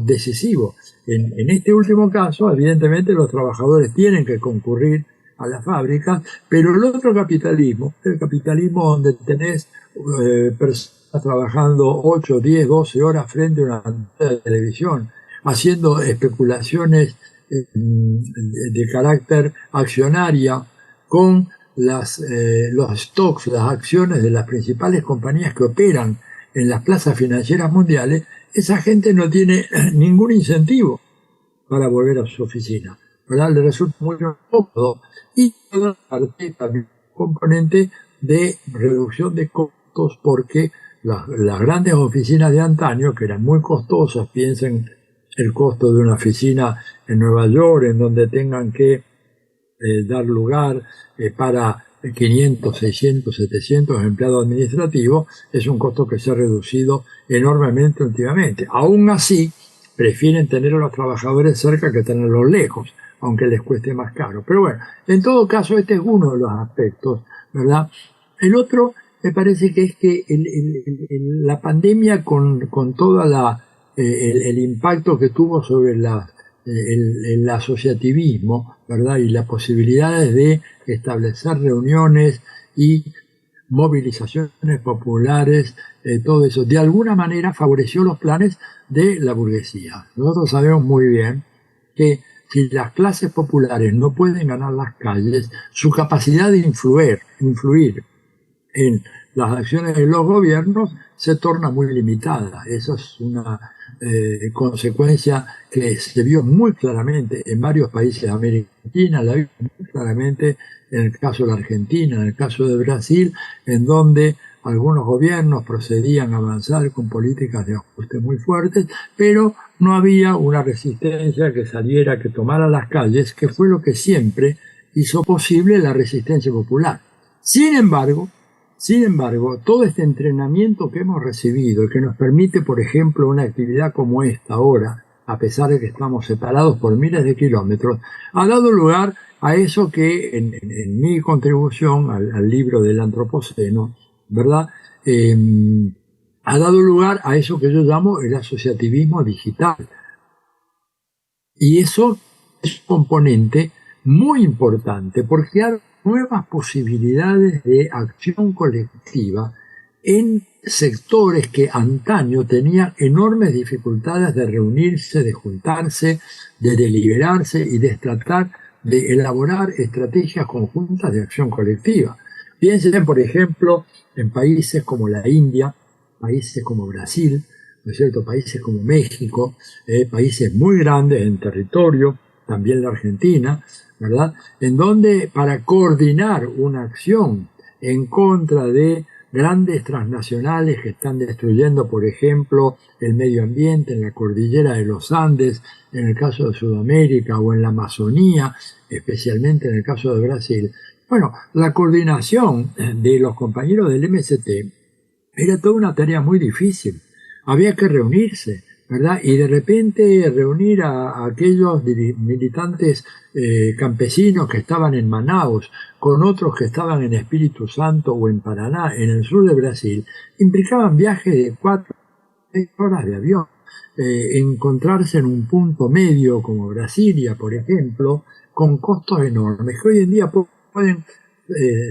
decisivo. En este último caso, evidentemente, los trabajadores tienen que concurrir a las fábricas, pero el otro capitalismo, el capitalismo donde tenés personas trabajando 8, 10, 12 horas frente a una pantalla de televisión, haciendo especulaciones de carácter accionaria con los stocks, las acciones de las principales compañías que operan en las plazas financieras mundiales, esa gente no tiene ningún incentivo para volver a su oficina. ¿verdad? Le resulta muy cómodo. Y por otra parte, también un componente de reducción de costos, porque las grandes oficinas de antaño, que eran muy costosas, piensen el costo de una oficina en Nueva York, en donde tengan que dar lugar para 500, 600, 700 empleados administrativos, es un costo que se ha reducido enormemente últimamente. Aún así, prefieren tener a los trabajadores cerca que tenerlos lejos, aunque les cueste más caro. Pero bueno, en todo caso, este es uno de los aspectos, ¿verdad? El otro me parece que es que la pandemia con todo el impacto que tuvo sobre el asociativismo, ¿verdad? Y las posibilidades de establecer reuniones y movilizaciones populares, todo eso, de alguna manera favoreció los planes de la burguesía. Nosotros sabemos muy bien que si las clases populares no pueden ganar las calles, su capacidad de influir en las acciones de los gobiernos se torna muy limitada. Esa es una consecuencia que se vio muy claramente en varios países de América Latina, la vimos muy claramente en el caso de la Argentina, en el caso de Brasil, en donde algunos gobiernos procedían a avanzar con políticas de ajuste muy fuertes, pero no había una resistencia que saliera, que tomara las calles, que fue lo que siempre hizo posible la resistencia popular. Sin embargo, todo este entrenamiento que hemos recibido y que nos permite, por ejemplo, una actividad como esta ahora, a pesar de que estamos separados por miles de kilómetros, ha dado lugar a eso que en mi contribución al libro del Antropoceno, ¿verdad? Ha dado lugar a eso que yo llamo el asociativismo digital. Y eso es un componente muy importante porque abre nuevas posibilidades de acción colectiva en sectores que antaño tenían enormes dificultades de reunirse, de juntarse, de deliberarse y de tratar de elaborar estrategias conjuntas de acción colectiva. Piensen, por ejemplo, en países como la India, países como Brasil, ¿no es cierto?, países como México, países muy grandes en territorio, también la Argentina, ¿verdad?, en donde para coordinar una acción en contra de grandes transnacionales que están destruyendo, por ejemplo, el medio ambiente en la cordillera de los Andes, en el caso de Sudamérica, o en la Amazonía, especialmente en el caso de Brasil. Bueno, la coordinación de los compañeros del MST era toda una tarea muy difícil. Había que reunirse, ¿verdad? Y de repente reunir a aquellos militantes campesinos que estaban en Manaus con otros que estaban en Espíritu Santo o en Paraná, en el sur de Brasil, implicaban viajes de 4 o 6 horas de avión. Encontrarse en un punto medio como Brasilia, por ejemplo, con costos enormes, que hoy en día pueden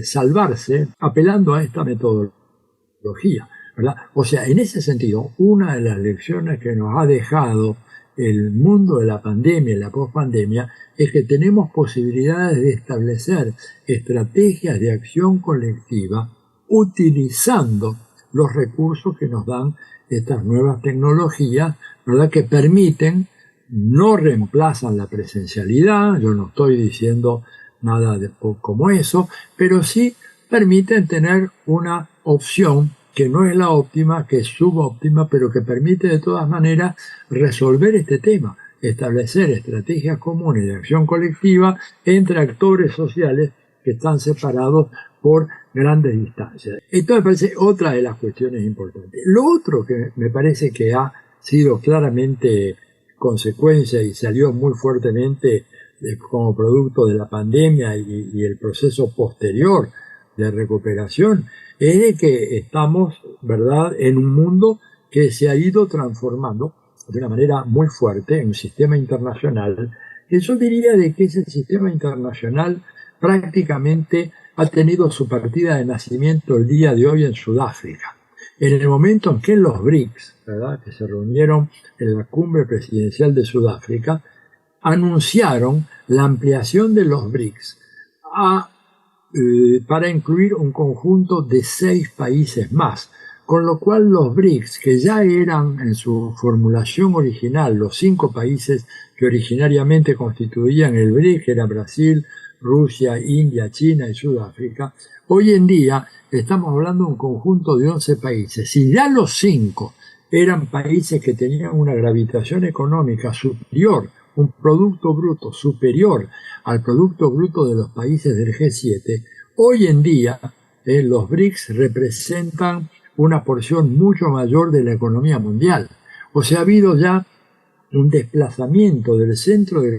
salvarse apelando a esta metodología, ¿verdad? O sea, en ese sentido, una de las lecciones que nos ha dejado el mundo de la pandemia y la pospandemia es que tenemos posibilidades de establecer estrategias de acción colectiva utilizando los recursos que nos dan estas nuevas tecnologías, ¿verdad?, que permiten, no reemplazan la presencialidad, yo no estoy diciendo nada como eso, pero sí permiten tener una opción que no es la óptima, que es subóptima, pero que permite de todas maneras resolver este tema, establecer estrategias comunes de acción colectiva entre actores sociales que están separados por grandes distancias. Esto me parece otra de las cuestiones importantes. Lo otro que me parece que ha sido claramente consecuencia y salió muy fuertemente como producto de la pandemia y el proceso posterior de recuperación, es de que estamos, ¿verdad?, en un mundo que se ha ido transformando de una manera muy fuerte en un sistema internacional, que yo diría de que ese sistema internacional prácticamente ha tenido su partida de nacimiento el día de hoy en Sudáfrica. En el momento en que los BRICS, ¿verdad?, que se reunieron en la cumbre presidencial de Sudáfrica, anunciaron la ampliación de los BRICS para incluir un conjunto de 6 países más, con lo cual los BRICS, que ya eran en su formulación original los 5 países que originariamente constituían el BRICS, que era Brasil, Rusia, India, China y Sudáfrica, hoy en día estamos hablando de un conjunto de 11 países. Si ya los 5 eran países que tenían una gravitación económica superior, un Producto Bruto superior al Producto Bruto de los países del G7, hoy en día los BRICS representan una porción mucho mayor de la economía mundial. O sea, ha habido ya un desplazamiento del centro de la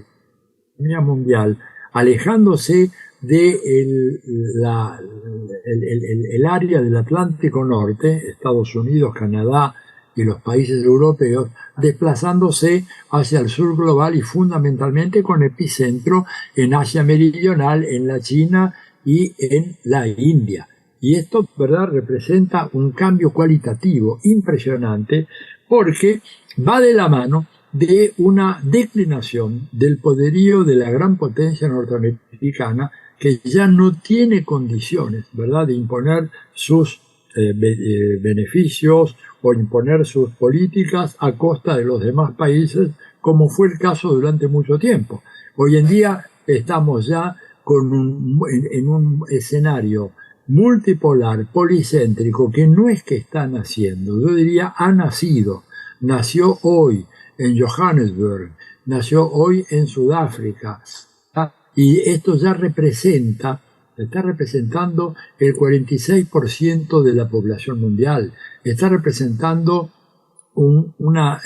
economía mundial, alejándose de el área del Atlántico Norte, Estados Unidos, Canadá y los países europeos, desplazándose hacia el sur global y fundamentalmente con epicentro en Asia Meridional, en la China y en la India. Y esto, ¿verdad?, representa un cambio cualitativo impresionante porque va de la mano de una declinación del poderío de la gran potencia norteamericana que ya no tiene condiciones, ¿verdad?, de imponer sus beneficios o imponer sus políticas a costa de los demás países, como fue el caso durante mucho tiempo. Hoy en día estamos ya en un escenario multipolar, policéntrico, que no es que está naciendo, yo diría ha nacido. Nació hoy en Johannesburg, nació hoy en Sudáfrica, y esto ya está representando el 46% de la población mundial, está representando una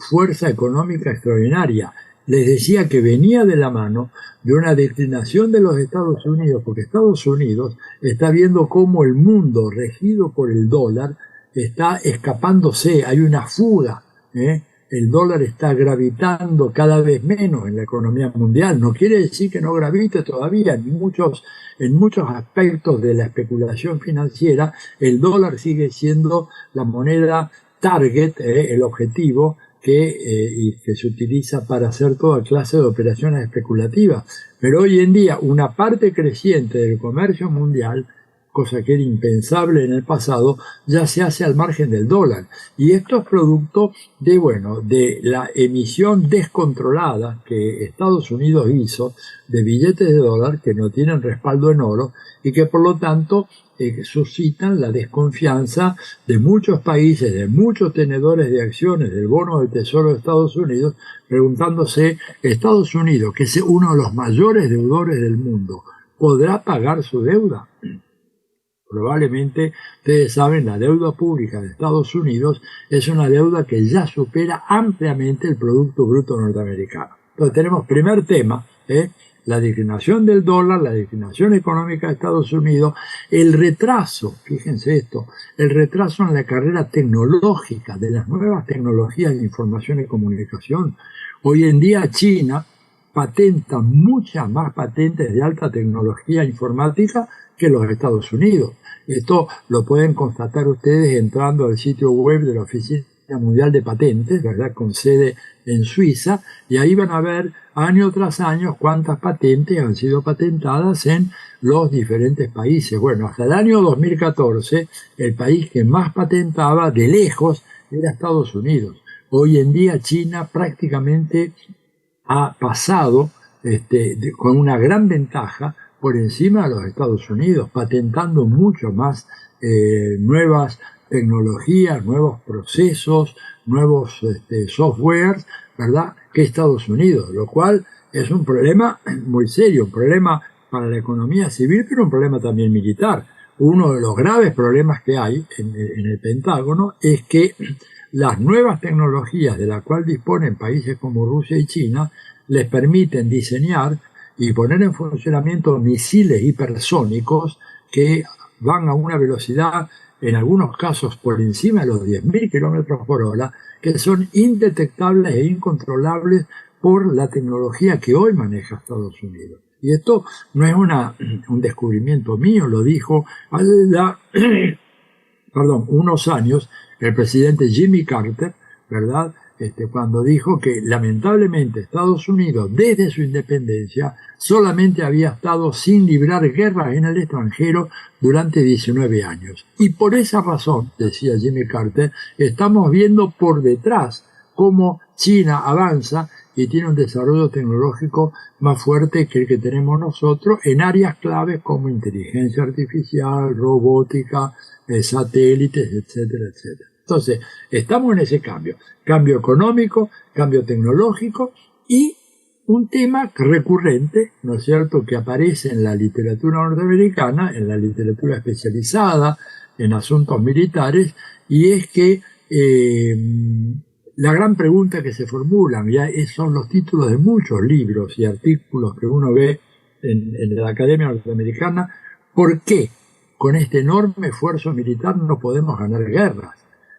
fuerza económica extraordinaria. Les decía que venía de la mano de una declinación de los Estados Unidos, porque Estados Unidos está viendo cómo el mundo regido por el dólar está escapándose, hay una fuga, el dólar está gravitando cada vez menos en la economía mundial. No quiere decir que no gravite todavía. En muchos aspectos de la especulación financiera, el dólar sigue siendo la moneda target, el objetivo que se utiliza para hacer toda clase de operaciones especulativas. Pero hoy en día una parte creciente del comercio mundial, cosa que era impensable en el pasado, ya se hace al margen del dólar. Y esto es producto de la emisión descontrolada que Estados Unidos hizo de billetes de dólar que no tienen respaldo en oro y que por lo tanto suscitan la desconfianza de muchos países, de muchos tenedores de acciones del bono del Tesoro de Estados Unidos, preguntándose, ¿Estados Unidos, que es uno de los mayores deudores del mundo, podrá pagar su deuda? Probablemente, ustedes saben, la deuda pública de Estados Unidos es una deuda que ya supera ampliamente el Producto Bruto norteamericano. Entonces tenemos primer tema, la declinación del dólar, la declinación económica de Estados Unidos, el retraso, fíjense esto, el retraso en la carrera tecnológica de las nuevas tecnologías de información y comunicación. Hoy en día China patenta muchas más patentes de alta tecnología informática que los Estados Unidos. Esto lo pueden constatar ustedes entrando al sitio web de la Oficina Mundial de Patentes, ¿verdad?, con sede en Suiza, y ahí van a ver año tras año cuántas patentes han sido patentadas en los diferentes países. Bueno, hasta el año 2014, el país que más patentaba de lejos era Estados Unidos. Hoy en día China prácticamente ha pasado con una gran ventaja por encima de los Estados Unidos, patentando mucho más nuevas tecnologías, nuevos procesos, nuevos softwares, ¿verdad?, que Estados Unidos, lo cual es un problema muy serio, un problema para la economía civil, pero un problema también militar. Uno de los graves problemas que hay en el Pentágono es que las nuevas tecnologías de las cuales disponen países como Rusia y China les permiten diseñar y poner en funcionamiento misiles hipersónicos que van a una velocidad, en algunos casos por encima de los 10.000 kilómetros por hora, que son indetectables e incontrolables por la tecnología que hoy maneja Estados Unidos. Y esto no es un descubrimiento mío, lo dijo hace ya unos años el presidente Jimmy Carter, ¿verdad?, cuando dijo que lamentablemente Estados Unidos desde su independencia solamente había estado sin librar guerras en el extranjero durante 19 años. Y por esa razón, decía Jimmy Carter, estamos viendo por detrás cómo China avanza y tiene un desarrollo tecnológico más fuerte que el que tenemos nosotros en áreas claves como inteligencia artificial, robótica, satélites, etcétera, etcétera. Entonces, estamos en ese cambio económico, cambio tecnológico y un tema recurrente, ¿no es cierto?, que aparece en la literatura norteamericana, en la literatura especializada en asuntos militares, y es que la gran pregunta que se formulan, ya son los títulos de muchos libros y artículos que uno ve en la Academia Norteamericana, ¿por qué con este enorme esfuerzo militar no podemos ganar guerras?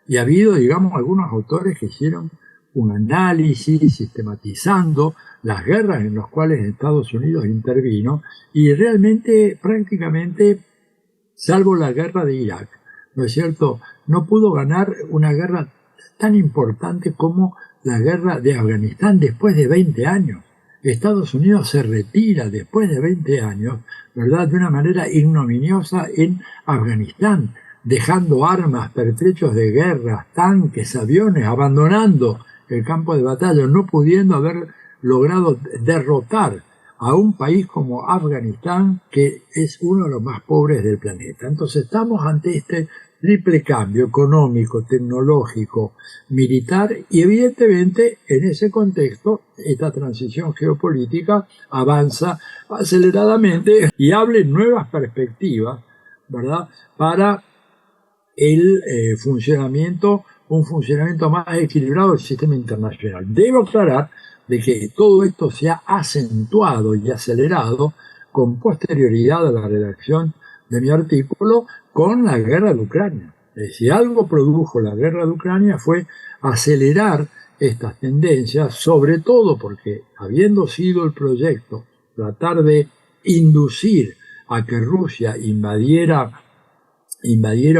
Y ha habido, digamos, algunos autores que hicieron un análisis sistematizando las guerras en las cuales Estados Unidos intervino y realmente, prácticamente, salvo la guerra de Irak, ¿no es cierto?, no pudo ganar una guerra tan importante como la guerra de Afganistán después de 20 años. Estados Unidos se retira después de 20 años, ¿verdad?, de una manera ignominiosa en Afganistán, dejando armas, pertrechos de guerra, tanques, aviones, abandonando el campo de batalla, no pudiendo haber logrado derrotar a un país como Afganistán, que es uno de los más pobres del planeta. Entonces estamos ante este triple cambio económico, tecnológico, militar, y evidentemente en ese contexto esta transición geopolítica avanza aceleradamente y abre nuevas perspectivas, ¿verdad?, para el un funcionamiento más equilibrado del sistema internacional. Debo aclarar de que todo esto se ha acentuado y acelerado con posterioridad a la redacción de mi artículo con la guerra de Ucrania. Si algo produjo la guerra de Ucrania fue acelerar estas tendencias, sobre todo porque, habiendo sido el proyecto tratar de inducir a que Rusia invadiera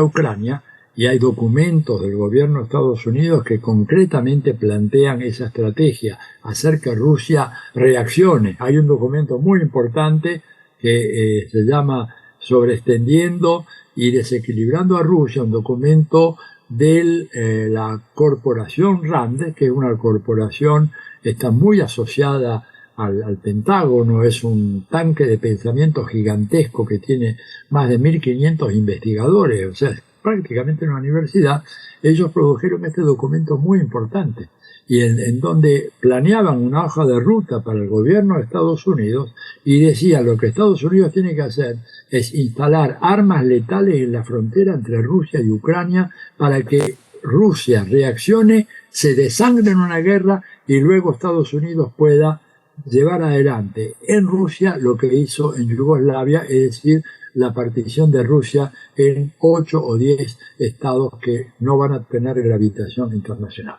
Ucrania, y hay documentos del gobierno de Estados Unidos que concretamente plantean esa estrategia, hacer que Rusia reaccione. Hay un documento muy importante que se llama Sobreextendiendo y desequilibrando a Rusia, un documento de la corporación RAND, que es una corporación que está muy asociada al Pentágono, es un tanque de pensamiento gigantesco que tiene más de 1.500 investigadores, o sea, prácticamente una universidad. Ellos produjeron este documento muy importante y en donde planeaban una hoja de ruta para el gobierno de Estados Unidos y decía lo que Estados Unidos tiene que hacer es instalar armas letales en la frontera entre Rusia y Ucrania para que Rusia reaccione, se desangre en una guerra y luego Estados Unidos pueda llevar adelante en Rusia lo que hizo en Yugoslavia, es decir, la partición de Rusia en 8 o 10 estados que no van a tener gravitación internacional.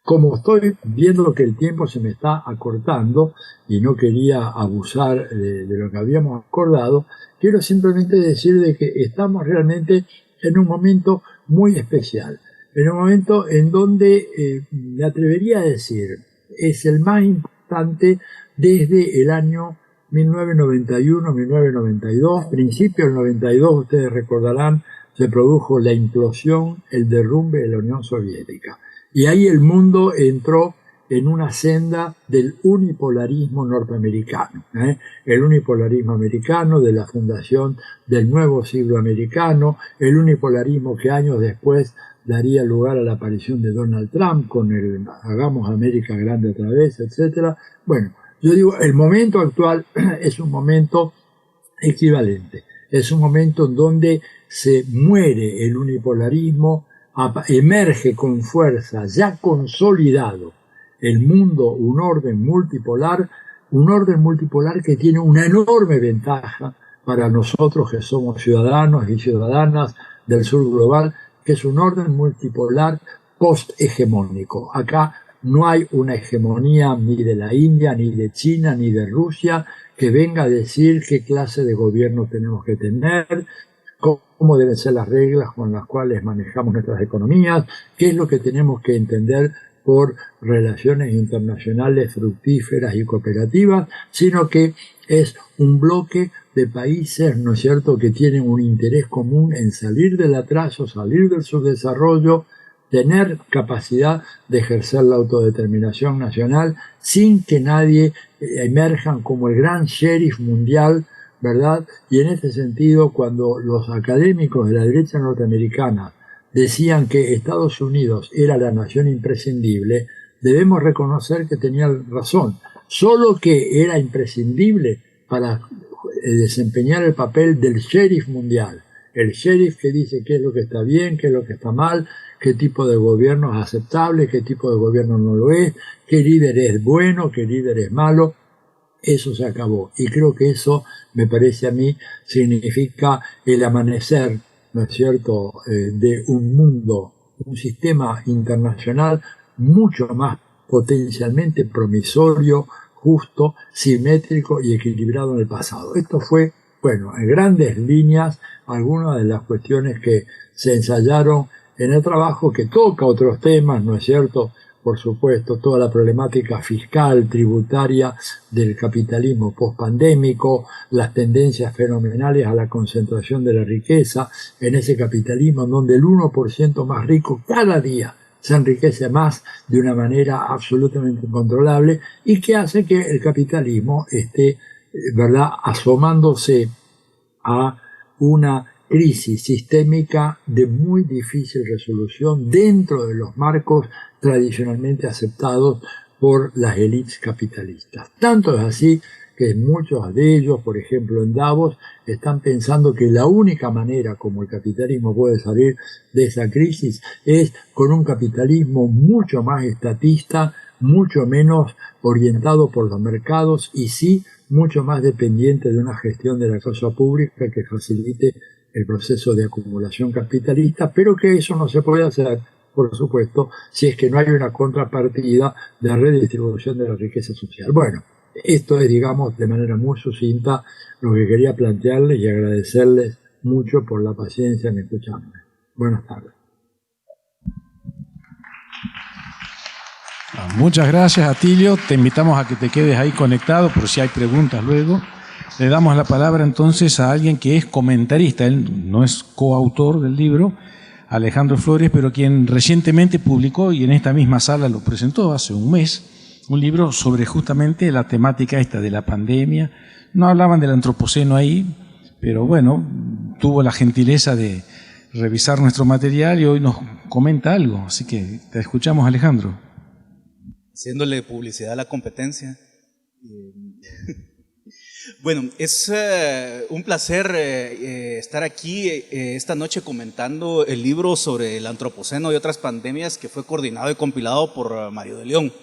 Como estoy viendo que el tiempo se me está acortando y no quería abusar de lo que habíamos acordado, quiero simplemente decir de que estamos realmente en un momento muy especial, en un momento en donde me atrevería a decir es el más importante desde el año 1991-1992, principio del 92, ustedes recordarán, se produjo la implosión, el derrumbe de la Unión Soviética. Y ahí el mundo entró en una senda del unipolarismo norteamericano. El unipolarismo americano, de la fundación del nuevo siglo americano, el unipolarismo que años después daría lugar a la aparición de Donald Trump con el Hagamos América Grande otra vez, etc. Bueno, yo digo, el momento actual es un momento equivalente. Es un momento en donde se muere el unipolarismo, emerge con fuerza, ya consolidado, el mundo, un orden multipolar que tiene una enorme ventaja para nosotros que somos ciudadanos y ciudadanas del sur global, que es un orden multipolar post-hegemónico. Acá no hay una hegemonía ni de la India, ni de China, ni de Rusia que venga a decir qué clase de gobierno tenemos que tener, cómo deben ser las reglas con las cuales manejamos nuestras economías, qué es lo que tenemos que entender por relaciones internacionales fructíferas y cooperativas, sino que es un bloque de países, ¿no es cierto?, que tienen un interés común en salir del atraso, salir del subdesarrollo, tener capacidad de ejercer la autodeterminación nacional sin que nadie emerjan como el gran sheriff mundial, ¿verdad? Y en este sentido, cuando los académicos de la derecha norteamericana decían que Estados Unidos era la nación imprescindible, debemos reconocer que tenían razón. Solo que era imprescindible para desempeñar el papel del sheriff mundial. El sheriff que dice qué es lo que está bien, qué es lo que está mal, qué tipo de gobierno es aceptable, qué tipo de gobierno no lo es, qué líder es bueno, qué líder es malo. Eso se acabó. Y creo que eso, me parece a mí, significa el amanecer, ¿no es cierto?, de un mundo, un sistema internacional mucho más potencialmente promisorio, justo, simétrico y equilibrado en el pasado. Esto fue, bueno, en grandes líneas, algunas de las cuestiones que se ensayaron en el trabajo, que toca otros temas, ¿no es cierto?, por supuesto, toda la problemática fiscal, tributaria del capitalismo pospandémico, las tendencias fenomenales a la concentración de la riqueza en ese capitalismo en donde el 1% más rico cada día se enriquece más de una manera absolutamente incontrolable y que hace que el capitalismo esté, ¿verdad?, asomándose a una crisis sistémica de muy difícil resolución dentro de los marcos tradicionalmente aceptados por las élites capitalistas. Tanto es así que muchos de ellos, por ejemplo en Davos, están pensando que la única manera como el capitalismo puede salir de esa crisis es con un capitalismo mucho más estatista, mucho menos orientado por los mercados y sí mucho más dependiente de una gestión de la cosa pública que facilite el proceso de acumulación capitalista, pero que eso no se puede hacer, por supuesto, si es que no hay una contrapartida de redistribución de la riqueza social. Bueno, esto es, digamos, de manera muy sucinta lo que quería plantearles y agradecerles mucho por la paciencia en escucharme. Buenas tardes. Muchas gracias, Atilio. Te invitamos a que te quedes ahí conectado por si hay preguntas luego. Le damos la palabra entonces a alguien que es comentarista. Él no es coautor del libro, Alejandro Flores, pero quien recientemente publicó y en esta misma sala lo presentó hace un mes, un libro sobre justamente la temática esta de la pandemia. No hablaban del antropoceno ahí, pero bueno, tuvo la gentileza de revisar nuestro material y hoy nos comenta algo. Así que te escuchamos, Alejandro. Haciéndole publicidad a la competencia. Bueno, es un placer estar aquí esta noche comentando el libro sobre el antropoceno y otras pandemias que fue coordinado y compilado por Mario de León.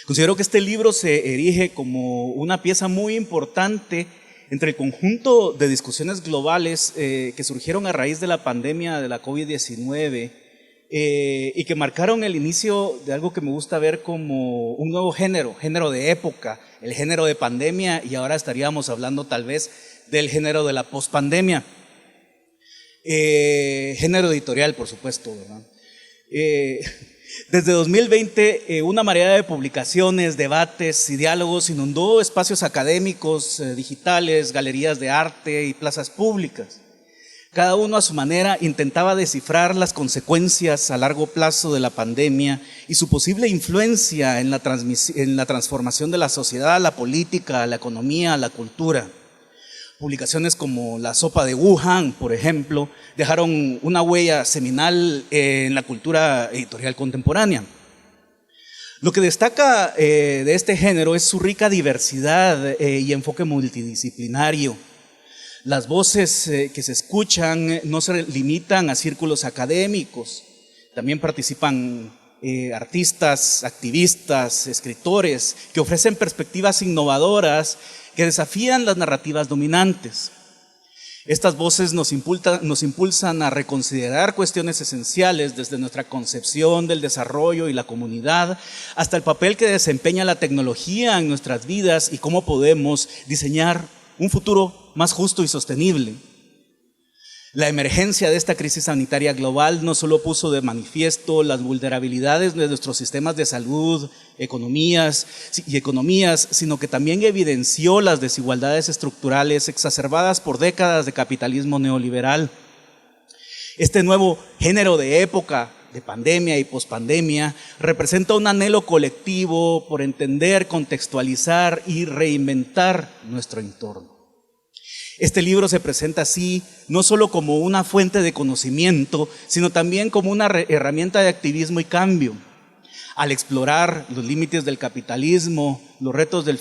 Considero que este libro se erige como una pieza muy importante entre el conjunto de discusiones globales que surgieron a raíz de la pandemia de la COVID-19 y que marcaron el inicio de algo que me gusta ver como un nuevo género de época, el género de pandemia, y ahora estaríamos hablando tal vez del género de la pospandemia. Género editorial, por supuesto, ¿verdad? Desde 2020, una marea de publicaciones, debates y diálogos inundó espacios académicos, digitales, galerías de arte y plazas públicas. Cada uno a su manera intentaba descifrar las consecuencias a largo plazo de la pandemia y su posible influencia en la transformación de la sociedad, la política, la economía, la cultura. Publicaciones como La sopa de Wuhan, por ejemplo, dejaron una huella seminal en la cultura editorial contemporánea. Lo que destaca de este género es su rica diversidad y enfoque multidisciplinario. Las voces que se escuchan no se limitan a círculos académicos, también participan artistas, activistas, escritores que ofrecen perspectivas innovadoras que desafían las narrativas dominantes. Estas voces nos impulsan a reconsiderar cuestiones esenciales desde nuestra concepción del desarrollo y la comunidad hasta el papel que desempeña la tecnología en nuestras vidas y cómo podemos diseñar un futuro más justo y sostenible. La emergencia de esta crisis sanitaria global no solo puso de manifiesto las vulnerabilidades de nuestros sistemas de salud, economías, sino que también evidenció las desigualdades estructurales exacerbadas por décadas de capitalismo neoliberal. Este nuevo género de época, de pandemia y pospandemia, representa un anhelo colectivo por entender, contextualizar y reinventar nuestro entorno. Este libro se presenta así, no solo como una fuente de conocimiento, sino también como una herramienta de activismo y cambio. Al explorar los límites del capitalismo, los retos del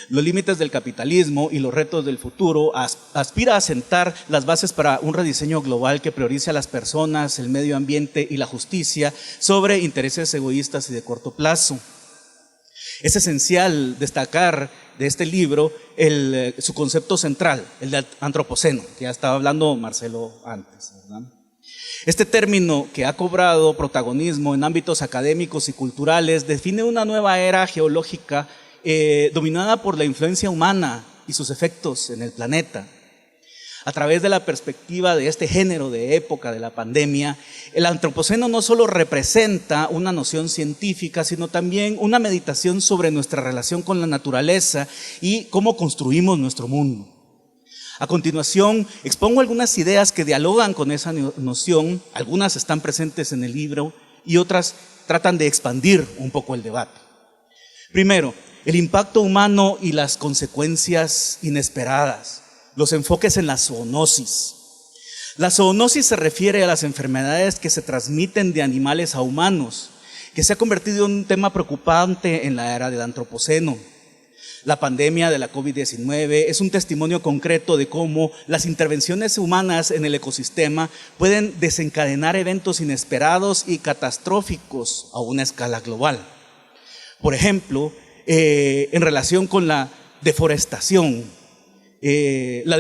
los límites del capitalismo y los retos del futuro, aspira a sentar las bases para un rediseño global que priorice a las personas, el medio ambiente y la justicia sobre intereses egoístas y de corto plazo. Es esencial destacar de este libro su concepto central, el de antropoceno, que ya estaba hablando Marcelo antes, ¿verdad? Este término, que ha cobrado protagonismo en ámbitos académicos y culturales, define una nueva era geológica dominada por la influencia humana y sus efectos en el planeta. A través de la perspectiva de este género de época de la pandemia, el antropoceno no solo representa una noción científica, sino también una meditación sobre nuestra relación con la naturaleza y cómo construimos nuestro mundo. A continuación, expongo algunas ideas que dialogan con esa noción, algunas están presentes en el libro y otras tratan de expandir un poco el debate. Primero, el impacto humano y las consecuencias inesperadas. Los enfoques en la zoonosis. La zoonosis se refiere a las enfermedades que se transmiten de animales a humanos, que se ha convertido en un tema preocupante en la era del antropoceno. La pandemia de la COVID-19 es un testimonio concreto de cómo las intervenciones humanas en el ecosistema pueden desencadenar eventos inesperados y catastróficos a una escala global. Por ejemplo, en relación con la deforestación, la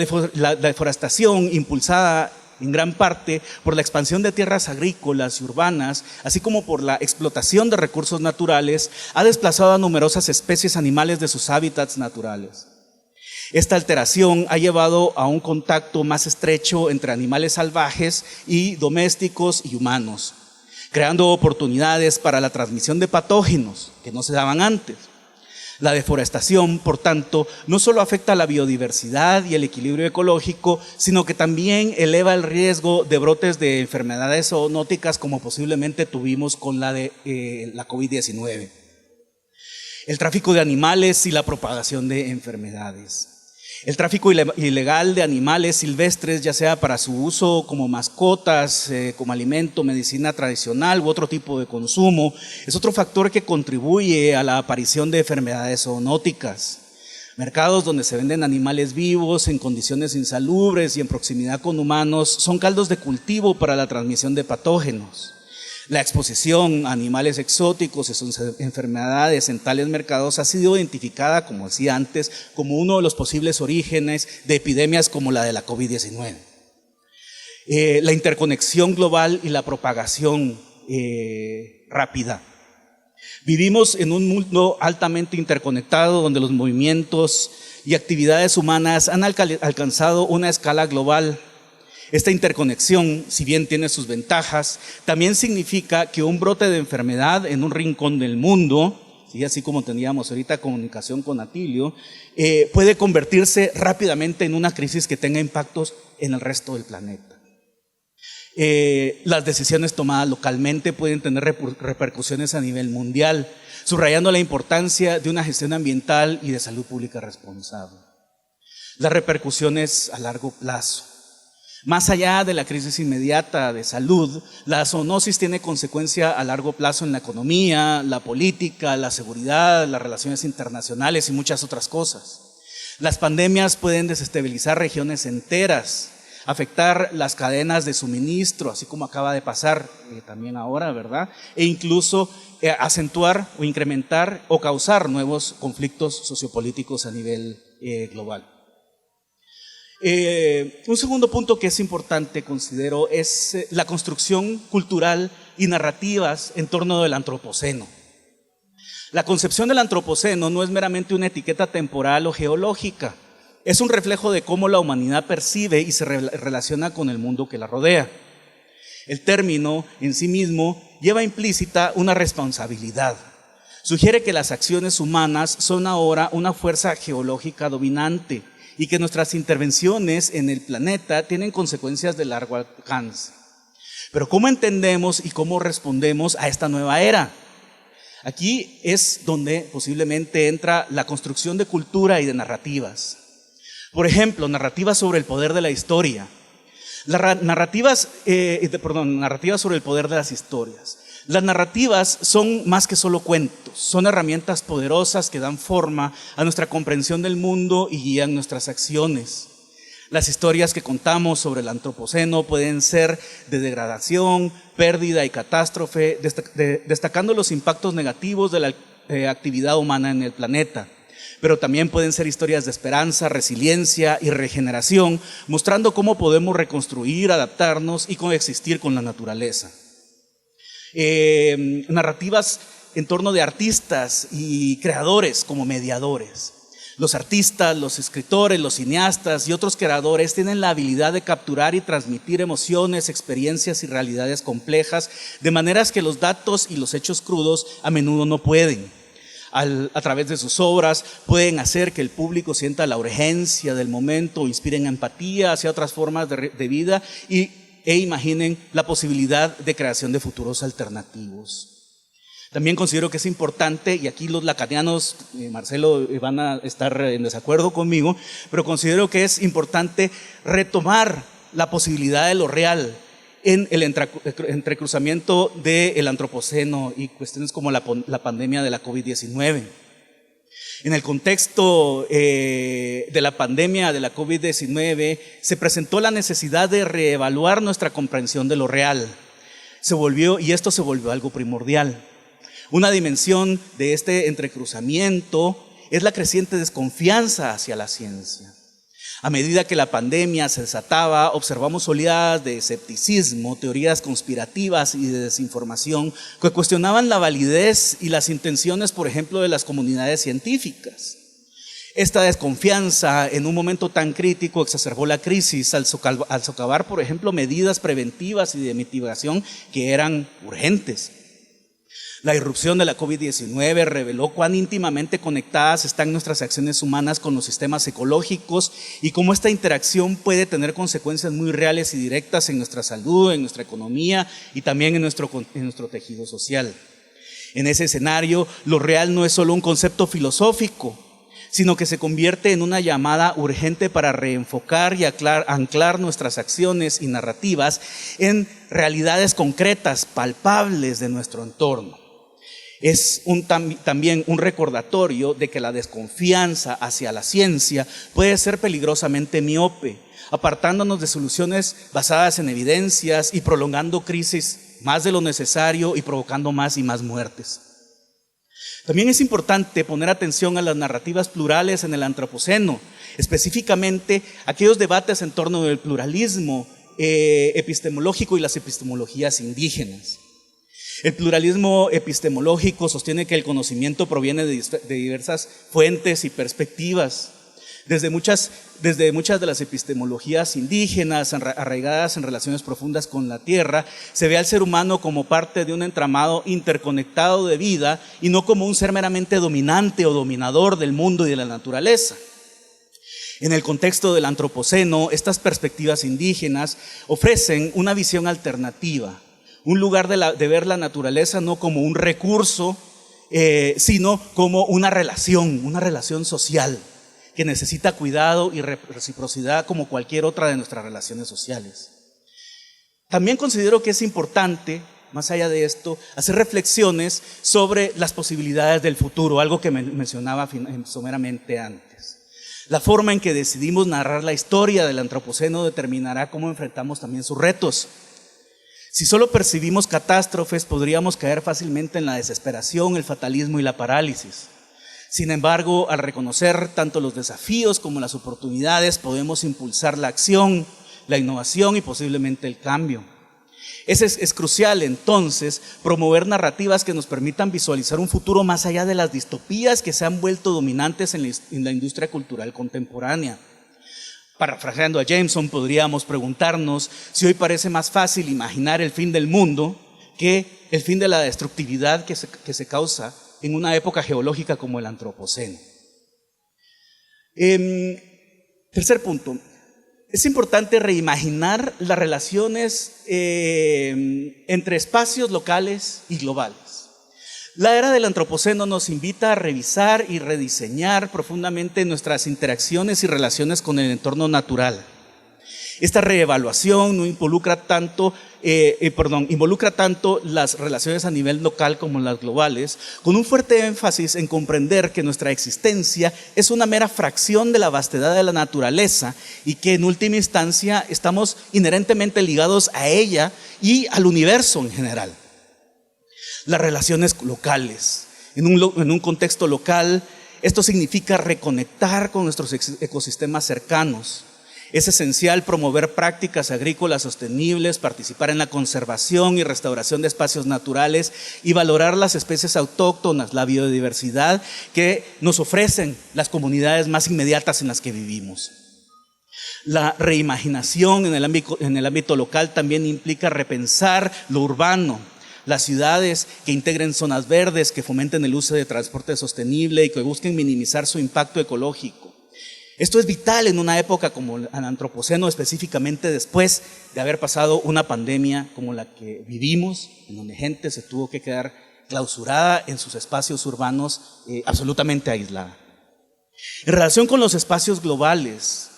deforestación impulsada en gran parte por la expansión de tierras agrícolas y urbanas, así como por la explotación de recursos naturales, ha desplazado a numerosas especies animales de sus hábitats naturales. Esta alteración ha llevado a un contacto más estrecho entre animales salvajes y domésticos y humanos, creando oportunidades para la transmisión de patógenos que no se daban antes. La deforestación, por tanto, no solo afecta a la biodiversidad y el equilibrio ecológico, sino que también eleva el riesgo de brotes de enfermedades zoonóticas como posiblemente tuvimos con la COVID-19. El tráfico de animales y la propagación de enfermedades. El tráfico ilegal de animales silvestres, ya sea para su uso como mascotas, como alimento, medicina tradicional u otro tipo de consumo, es otro factor que contribuye a la aparición de enfermedades zoonóticas. Mercados donde se venden animales vivos en condiciones insalubres y en proximidad con humanos son caldos de cultivo para la transmisión de patógenos. La exposición a animales exóticos y sus enfermedades en tales mercados ha sido identificada, como decía antes, como uno de los posibles orígenes de epidemias como la de la COVID-19. La interconexión global y la propagación rápida. Vivimos en un mundo altamente interconectado donde los movimientos y actividades humanas han alcanzado una escala global. Esta interconexión, si bien tiene sus ventajas, también significa que un brote de enfermedad en un rincón del mundo, ¿sí? Así como teníamos ahorita comunicación con Atilio, puede convertirse rápidamente en una crisis que tenga impactos en el resto del planeta. Las decisiones tomadas localmente pueden tener repercusiones a nivel mundial, subrayando la importancia de una gestión ambiental y de salud pública responsable. Las repercusiones a largo plazo. Más allá de la crisis inmediata de salud, la zoonosis tiene consecuencia a largo plazo en la economía, la política, la seguridad, las relaciones internacionales y muchas otras cosas. Las pandemias pueden desestabilizar regiones enteras, afectar las cadenas de suministro, así como acaba de pasar también ahora, ¿verdad? E incluso acentuar o incrementar o causar nuevos conflictos sociopolíticos a nivel global. Un segundo punto que es importante, considero, es la construcción cultural y narrativas en torno del antropoceno. La concepción del antropoceno no es meramente una etiqueta temporal o geológica, Es un reflejo de cómo la humanidad percibe y se relaciona con el mundo que la rodea. El término en sí mismo lleva implícita una responsabilidad. Sugiere que las acciones humanas son ahora una fuerza geológica dominante y que nuestras intervenciones en el planeta tienen consecuencias de largo alcance. Pero ¿cómo entendemos y cómo respondemos a esta nueva era? Aquí es donde posiblemente entra la construcción de cultura y de narrativas. Por ejemplo, narrativas sobre el poder de la historia. Narrativas sobre el poder de las historias. Las narrativas son más que solo cuentos, son herramientas poderosas que dan forma a nuestra comprensión del mundo y guían nuestras acciones. Las historias que contamos sobre el antropoceno pueden ser de degradación, pérdida y catástrofe, destacando los impactos negativos de la actividad humana en el planeta. Pero también pueden ser historias de esperanza, resiliencia y regeneración, mostrando cómo podemos reconstruir, adaptarnos y coexistir con la naturaleza. Narrativas en torno de artistas y creadores como mediadores. Los artistas, los escritores, los cineastas y otros creadores tienen la habilidad de capturar y transmitir emociones, experiencias y realidades complejas, de maneras que los datos y los hechos crudos a menudo no pueden. A través de sus obras pueden hacer que el público sienta la urgencia del momento, inspiren empatía hacia otras formas de vida e imaginen la posibilidad de creación de futuros alternativos. También considero que es importante, y aquí los lacanianos, Marcelo, van a estar en desacuerdo conmigo, pero considero que es importante retomar la posibilidad de lo real en el entrecruzamiento del antropoceno y cuestiones como la pandemia de la COVID-19. En el contexto de la pandemia de la COVID-19 se presentó la necesidad de reevaluar nuestra comprensión de lo real. Y esto se volvió algo primordial. Una dimensión de este entrecruzamiento es la creciente desconfianza hacia la ciencia. A medida que la pandemia se desataba, observamos oleadas de escepticismo, teorías conspirativas y de desinformación que cuestionaban la validez y las intenciones, por ejemplo, de las comunidades científicas. Esta desconfianza en un momento tan crítico exacerbó la crisis al socavar, por ejemplo, medidas preventivas y de mitigación que eran urgentes. La irrupción de la COVID-19 reveló cuán íntimamente conectadas están nuestras acciones humanas con los sistemas ecológicos y cómo esta interacción puede tener consecuencias muy reales y directas en nuestra salud, en nuestra economía y también en nuestro tejido social. En ese escenario, lo real no es solo un concepto filosófico, sino que se convierte en una llamada urgente para reenfocar y anclar nuestras acciones y narrativas en realidades concretas, palpables de nuestro entorno. Es también un recordatorio de que la desconfianza hacia la ciencia puede ser peligrosamente miope, apartándonos de soluciones basadas en evidencias y prolongando crisis más de lo necesario y provocando más y más muertes. También es importante poner atención a las narrativas plurales en el antropoceno, específicamente aquellos debates en torno del pluralismo epistemológico y las epistemologías indígenas. El pluralismo epistemológico sostiene que el conocimiento proviene de diversas fuentes y perspectivas. Desde muchas de las epistemologías indígenas arraigadas en relaciones profundas con la tierra, se ve al ser humano como parte de un entramado interconectado de vida y no como un ser meramente dominante o dominador del mundo y de la naturaleza. En el contexto del antropoceno, estas perspectivas indígenas ofrecen una visión alternativa, un lugar de ver la naturaleza no como un recurso, sino como una relación social que necesita cuidado y reciprocidad como cualquier otra de nuestras relaciones sociales. También considero que es importante, más allá de esto, hacer reflexiones sobre las posibilidades del futuro, algo que mencionaba someramente antes. La forma en que decidimos narrar la historia del antropoceno determinará cómo enfrentamos también sus retos. Si solo percibimos catástrofes, podríamos caer fácilmente en la desesperación, el fatalismo y la parálisis. Sin embargo, al reconocer tanto los desafíos como las oportunidades, podemos impulsar la acción, la innovación y posiblemente el cambio. Es crucial, entonces, promover narrativas que nos permitan visualizar un futuro más allá de las distopías que se han vuelto dominantes en la industria cultural contemporánea. parafraseando a Jameson, podríamos preguntarnos si hoy parece más fácil imaginar el fin del mundo que el fin de la destructividad que se causa en una época geológica como el Antropoceno. Tercer punto. Es importante reimaginar las relaciones entre espacios locales y globales. La era del Antropoceno nos invita a revisar y rediseñar profundamente nuestras interacciones y relaciones con el entorno natural. Esta reevaluación no involucra tanto las relaciones a nivel local como las globales, con un fuerte énfasis en comprender que nuestra existencia es una mera fracción de la vastedad de la naturaleza y que en última instancia estamos inherentemente ligados a ella y al universo en general. Las relaciones locales. En un contexto local, esto significa reconectar con nuestros ecosistemas cercanos. Es esencial promover prácticas agrícolas sostenibles, participar en la conservación y restauración de espacios naturales y valorar las especies autóctonas, la biodiversidad que nos ofrecen las comunidades más inmediatas en las que vivimos. La reimaginación en el ámbito local también implica repensar lo urbano, las ciudades que integren zonas verdes, que fomenten el uso de transporte sostenible y que busquen minimizar su impacto ecológico. Esto es vital en una época como el Antropoceno, específicamente después de haber pasado una pandemia como la que vivimos, en donde gente se tuvo que quedar clausurada en sus espacios urbanos, absolutamente aislada. En relación con los espacios globales,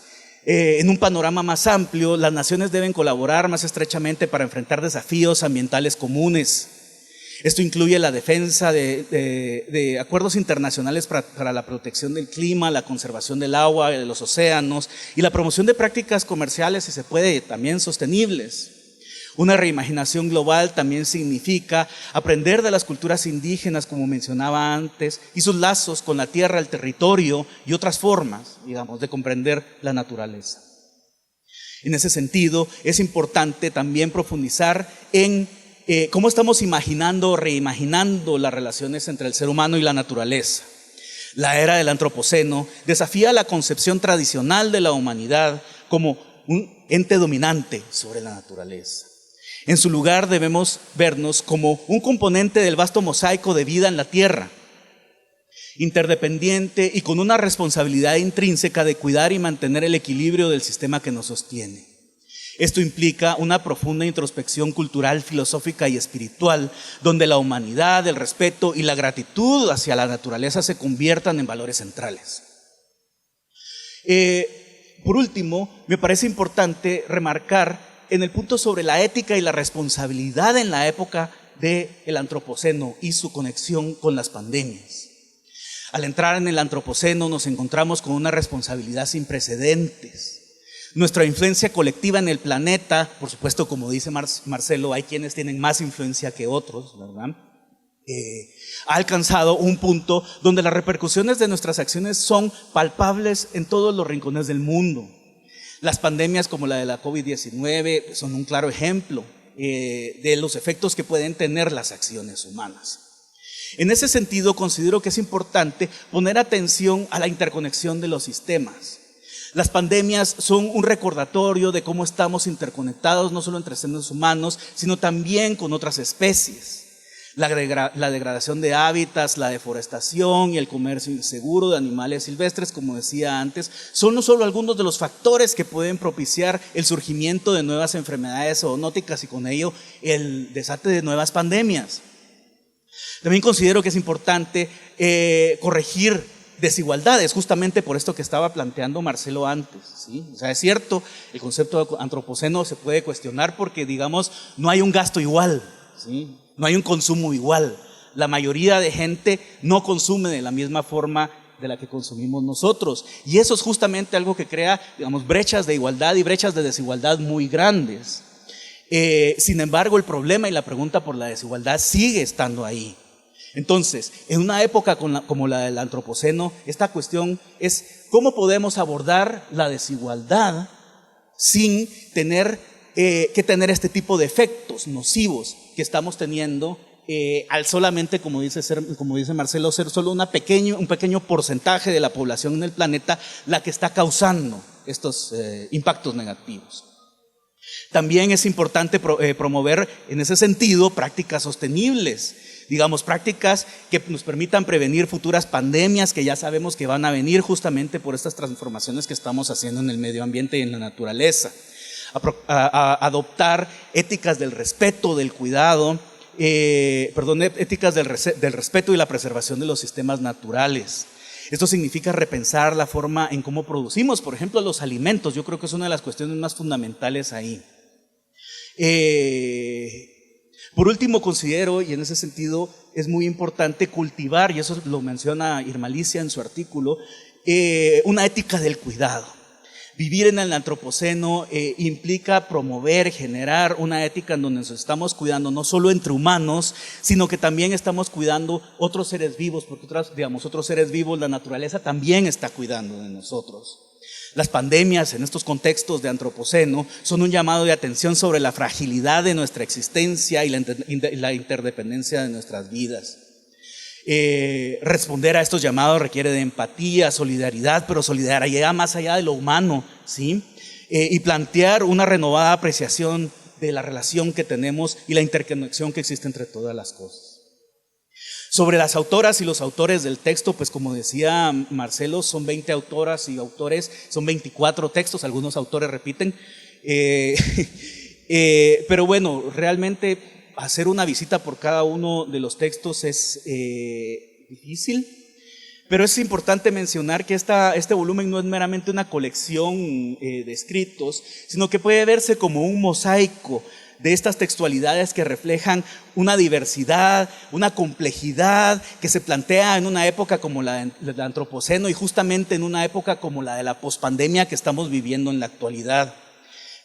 en un panorama más amplio, las naciones deben colaborar más estrechamente para enfrentar desafíos ambientales comunes. Esto incluye la defensa de acuerdos internacionales para la protección del clima, la conservación del agua, de los océanos y la promoción de prácticas comerciales, si se puede, también sostenibles. Una reimaginación global también significa aprender de las culturas indígenas, como mencionaba antes, y sus lazos con la tierra, el territorio y otras formas, digamos, de comprender la naturaleza. En ese sentido, es importante también profundizar en cómo estamos imaginando o reimaginando las relaciones entre el ser humano y la naturaleza. La era del Antropoceno desafía la concepción tradicional de la humanidad como un ente dominante sobre la naturaleza. En su lugar debemos vernos como un componente del vasto mosaico de vida en la Tierra, interdependiente y con una responsabilidad intrínseca de cuidar y mantener el equilibrio del sistema que nos sostiene. Esto implica una profunda introspección cultural, filosófica y espiritual, donde la humanidad, el respeto y la gratitud hacia la naturaleza se conviertan en valores centrales. Por último, me parece importante remarcar en el punto sobre la ética y la responsabilidad en la época del Antropoceno y su conexión con las pandemias. Al entrar en el Antropoceno nos encontramos con una responsabilidad sin precedentes. Nuestra influencia colectiva en el planeta, por supuesto, como dice Marcelo, hay quienes tienen más influencia que otros, ¿verdad? Ha alcanzado un punto donde las repercusiones de nuestras acciones son palpables en todos los rincones del mundo. Las pandemias como la de la COVID-19 son un claro ejemplo de los efectos que pueden tener las acciones humanas. En ese sentido, considero que es importante poner atención a la interconexión de los sistemas. Las pandemias son un recordatorio de cómo estamos interconectados, no solo entre seres humanos, sino también con otras especies. La degradación de hábitats, la deforestación y el comercio inseguro de animales silvestres, como decía antes, son no solo algunos de los factores que pueden propiciar el surgimiento de nuevas enfermedades zoonóticas y con ello el desate de nuevas pandemias. También considero que es importante corregir desigualdades, justamente por esto que estaba planteando Marcelo antes, ¿sí? O sea, es cierto, el concepto de antropoceno se puede cuestionar porque, digamos, no hay un gasto igual, ¿sí? No hay un consumo igual. La mayoría de gente no consume de la misma forma de la que consumimos nosotros. Y eso es justamente algo que crea, digamos, brechas de igualdad y brechas de desigualdad muy grandes. Sin embargo, el problema y la pregunta por la desigualdad sigue estando ahí. Entonces, en una época como la del Antropoceno, esta cuestión es cómo podemos abordar la desigualdad sin tener que tener este tipo de efectos nocivos que estamos teniendo al solamente, como dice Marcelo, ser solo un pequeño porcentaje de la población en el planeta la que está causando estos impactos negativos. También es importante promover en ese sentido prácticas sostenibles, digamos prácticas que nos permitan prevenir futuras pandemias que ya sabemos que van a venir justamente por estas transformaciones que estamos haciendo en el medio ambiente y en la naturaleza. Adoptar éticas del respeto, del cuidado, éticas del respeto y la preservación de los sistemas naturales. Esto significa repensar la forma en cómo producimos, por ejemplo, los alimentos. Yo creo que es una de las cuestiones más fundamentales ahí. Por último, considero, y en ese sentido es muy importante cultivar, y eso lo menciona Irma Alicia en su artículo, una ética del cuidado. Vivir en el antropoceno implica promover, generar una ética en donde nos estamos cuidando no solo entre humanos, sino que también estamos cuidando otros seres vivos, porque otros seres vivos, la naturaleza también está cuidando de nosotros. Las pandemias en estos contextos de antropoceno son un llamado de atención sobre la fragilidad de nuestra existencia y la interdependencia de nuestras vidas. Responder a estos llamados requiere de empatía, solidaridad, pero solidaridad más allá de lo humano, ¿sí? Y plantear una renovada apreciación de la relación que tenemos y la interconexión que existe entre todas las cosas. Sobre las autoras y los autores del texto, pues como decía Marcelo, son 20 autoras y autores, son 24 textos, algunos autores repiten, pero bueno, realmente hacer una visita por cada uno de los textos es difícil, pero es importante mencionar que este volumen no es meramente una colección de escritos, sino que puede verse como un mosaico de estas textualidades que reflejan una diversidad, una complejidad que se plantea en una época como la del antropoceno y justamente en una época como la de la pospandemia que estamos viviendo en la actualidad.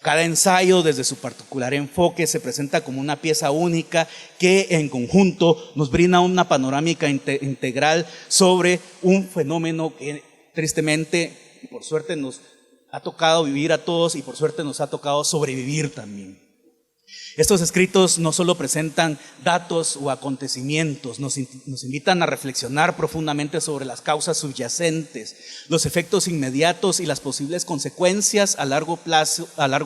Cada ensayo, desde su particular enfoque, se presenta como una pieza única que en conjunto nos brinda una panorámica integral sobre un fenómeno que tristemente y por suerte nos ha tocado vivir a todos y por suerte nos ha tocado sobrevivir también. Estos escritos no solo presentan datos o acontecimientos, nos invitan a reflexionar profundamente sobre las causas subyacentes, los efectos inmediatos y las posibles consecuencias a largo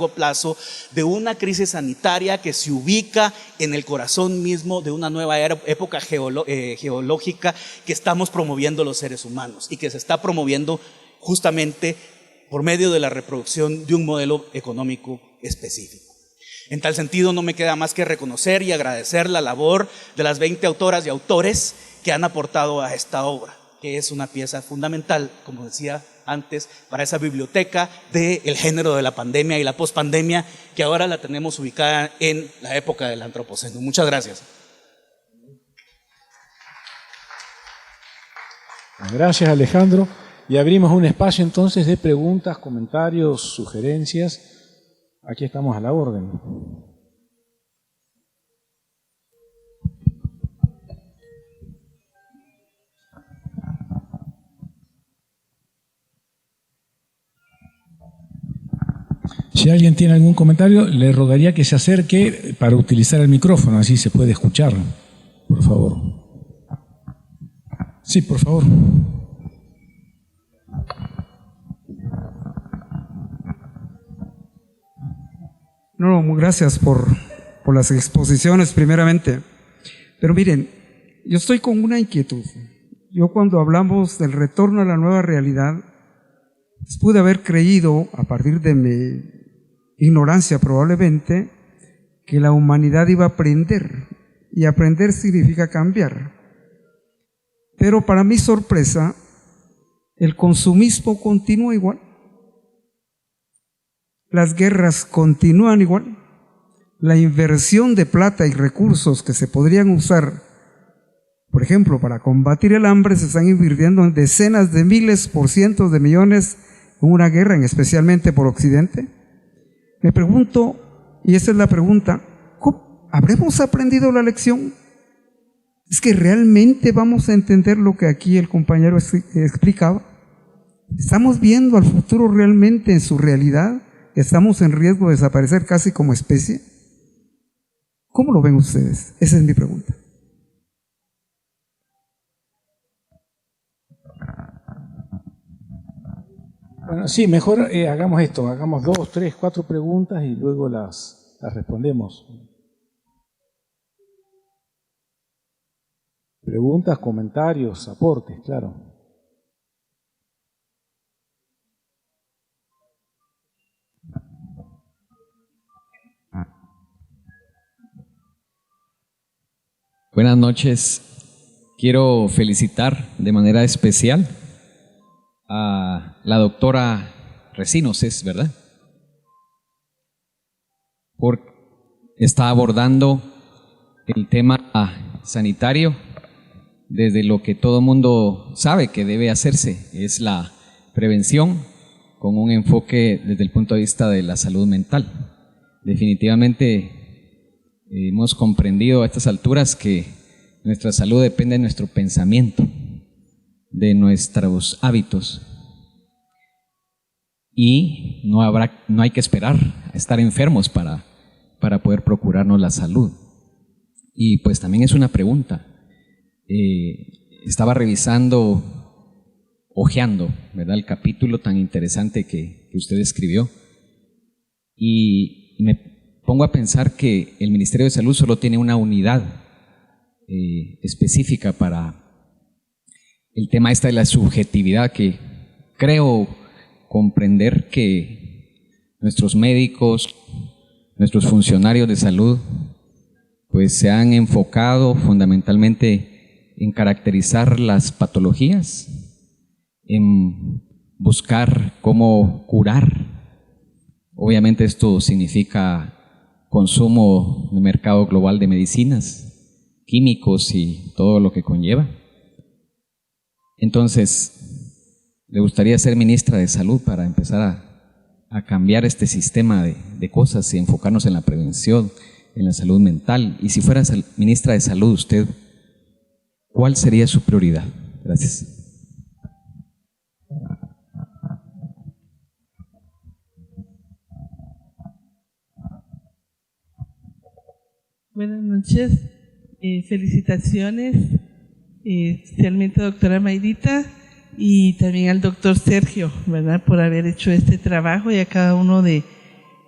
plazo de una crisis sanitaria que se ubica en el corazón mismo de una nueva época geológica que estamos promoviendo los seres humanos y que se está promoviendo justamente por medio de la reproducción de un modelo económico específico. En tal sentido, no me queda más que reconocer y agradecer la labor de las 20 autoras y autores que han aportado a esta obra, que es una pieza fundamental, como decía antes, para esa biblioteca del género de la pandemia y la pospandemia, que ahora la tenemos ubicada en la época del antropoceno. Muchas gracias. Gracias, Alejandro. Y abrimos un espacio entonces de preguntas, comentarios, sugerencias. Aquí estamos a la orden. Si alguien tiene algún comentario, le rogaría que se acerque para utilizar el micrófono, así se puede escuchar, por favor. Sí, por favor. No, muy gracias por las exposiciones primeramente. Pero miren, yo estoy con una inquietud. Yo cuando hablamos del retorno a la nueva realidad, pues pude haber creído, a partir de mi ignorancia probablemente, que la humanidad iba a aprender. Y aprender significa cambiar. Pero para mi sorpresa, el consumismo continúa igual. Las guerras continúan igual. La inversión de plata y recursos que se podrían usar, por ejemplo, para combatir el hambre, se están invirtiendo en decenas de miles por cientos de millones en una guerra, especialmente por Occidente. Me pregunto, y esa es la pregunta, ¿habremos aprendido la lección? ¿Es que realmente vamos a entender lo que aquí el compañero explicaba? ¿Estamos viendo al futuro realmente en su realidad? ¿Estamos en riesgo de desaparecer casi como especie? ¿Cómo lo ven ustedes? Esa es mi pregunta. Bueno, sí, mejor hagamos esto, hagamos 2, 3, 4 preguntas y luego las respondemos. Preguntas, comentarios, aportes, claro. Buenas noches. Quiero felicitar de manera especial a la doctora Recinos, ¿es verdad? Porque está abordando el tema sanitario desde lo que todo mundo sabe que debe hacerse, es la prevención con un enfoque desde el punto de vista de la salud mental. Definitivamente hemos comprendido a estas alturas que nuestra salud depende de nuestro pensamiento, de nuestros hábitos, y no hay que esperar a estar enfermos para poder procurarnos la salud. Y pues también es una pregunta. Estaba hojeando, ¿verdad?, el capítulo tan interesante que usted escribió, y me pongo a pensar que el Ministerio de Salud solo tiene una unidad específica para el tema de la subjetividad, que creo comprender que nuestros médicos, nuestros funcionarios de salud, pues se han enfocado fundamentalmente en caracterizar las patologías, en buscar cómo curar. Obviamente esto significa consumo en el mercado global de medicinas, químicos y todo lo que conlleva. Entonces, le gustaría ser ministra de Salud para empezar a cambiar este sistema de cosas y enfocarnos en la prevención, en la salud mental. Y si fuera ministra de Salud usted, ¿cuál sería su prioridad? Gracias. Buenas noches. Felicitaciones, especialmente a la doctora Mayrita y también al doctor Sergio, ¿verdad?, por haber hecho este trabajo, y a cada uno de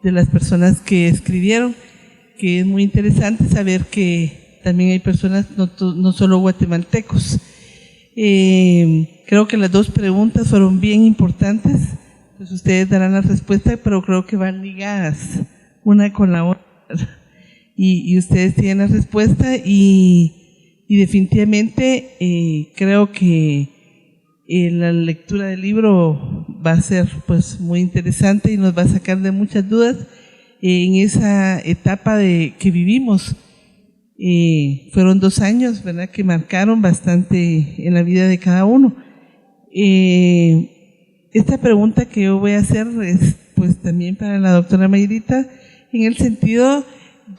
las personas que escribieron, que es muy interesante saber que también hay personas, no solo guatemaltecos. Creo que las dos preguntas fueron bien importantes, pues ustedes darán la respuesta, pero creo que van ligadas una con la otra. Y ustedes tienen la respuesta, y definitivamente creo que la lectura del libro va a ser pues muy interesante y nos va a sacar de muchas dudas en esa etapa que vivimos. Fueron 2 años, ¿verdad?, que marcaron bastante en la vida de cada uno. Esta pregunta que yo voy a hacer es pues también para la doctora Mayrita, en el sentido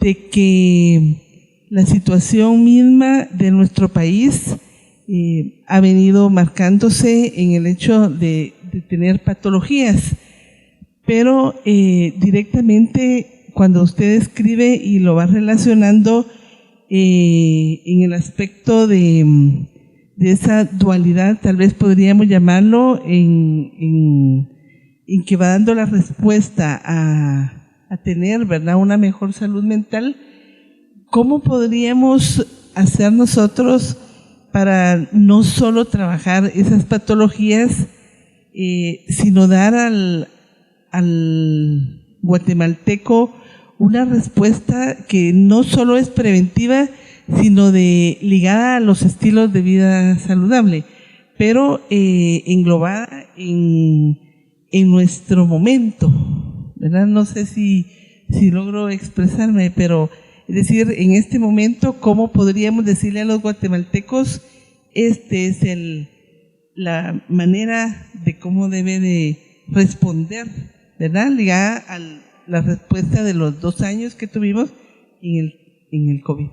de que la situación misma de nuestro país ha venido marcándose en el hecho de tener patologías, pero directamente cuando usted escribe y lo va relacionando en el aspecto de esa dualidad, tal vez podríamos llamarlo, en que va dando la respuesta a tener, ¿verdad?, una mejor salud mental. ¿Cómo podríamos hacer nosotros para no solo trabajar esas patologías, sino dar al guatemalteco una respuesta que no solo es preventiva, sino ligada a los estilos de vida saludable, pero englobada en nuestro momento, ¿verdad? No sé si logro expresarme, pero es decir, en este momento, ¿cómo podríamos decirle a los guatemaltecos, este es la manera de cómo debe de responder, ¿verdad?, ligada a la respuesta de los 2 años que tuvimos en el COVID.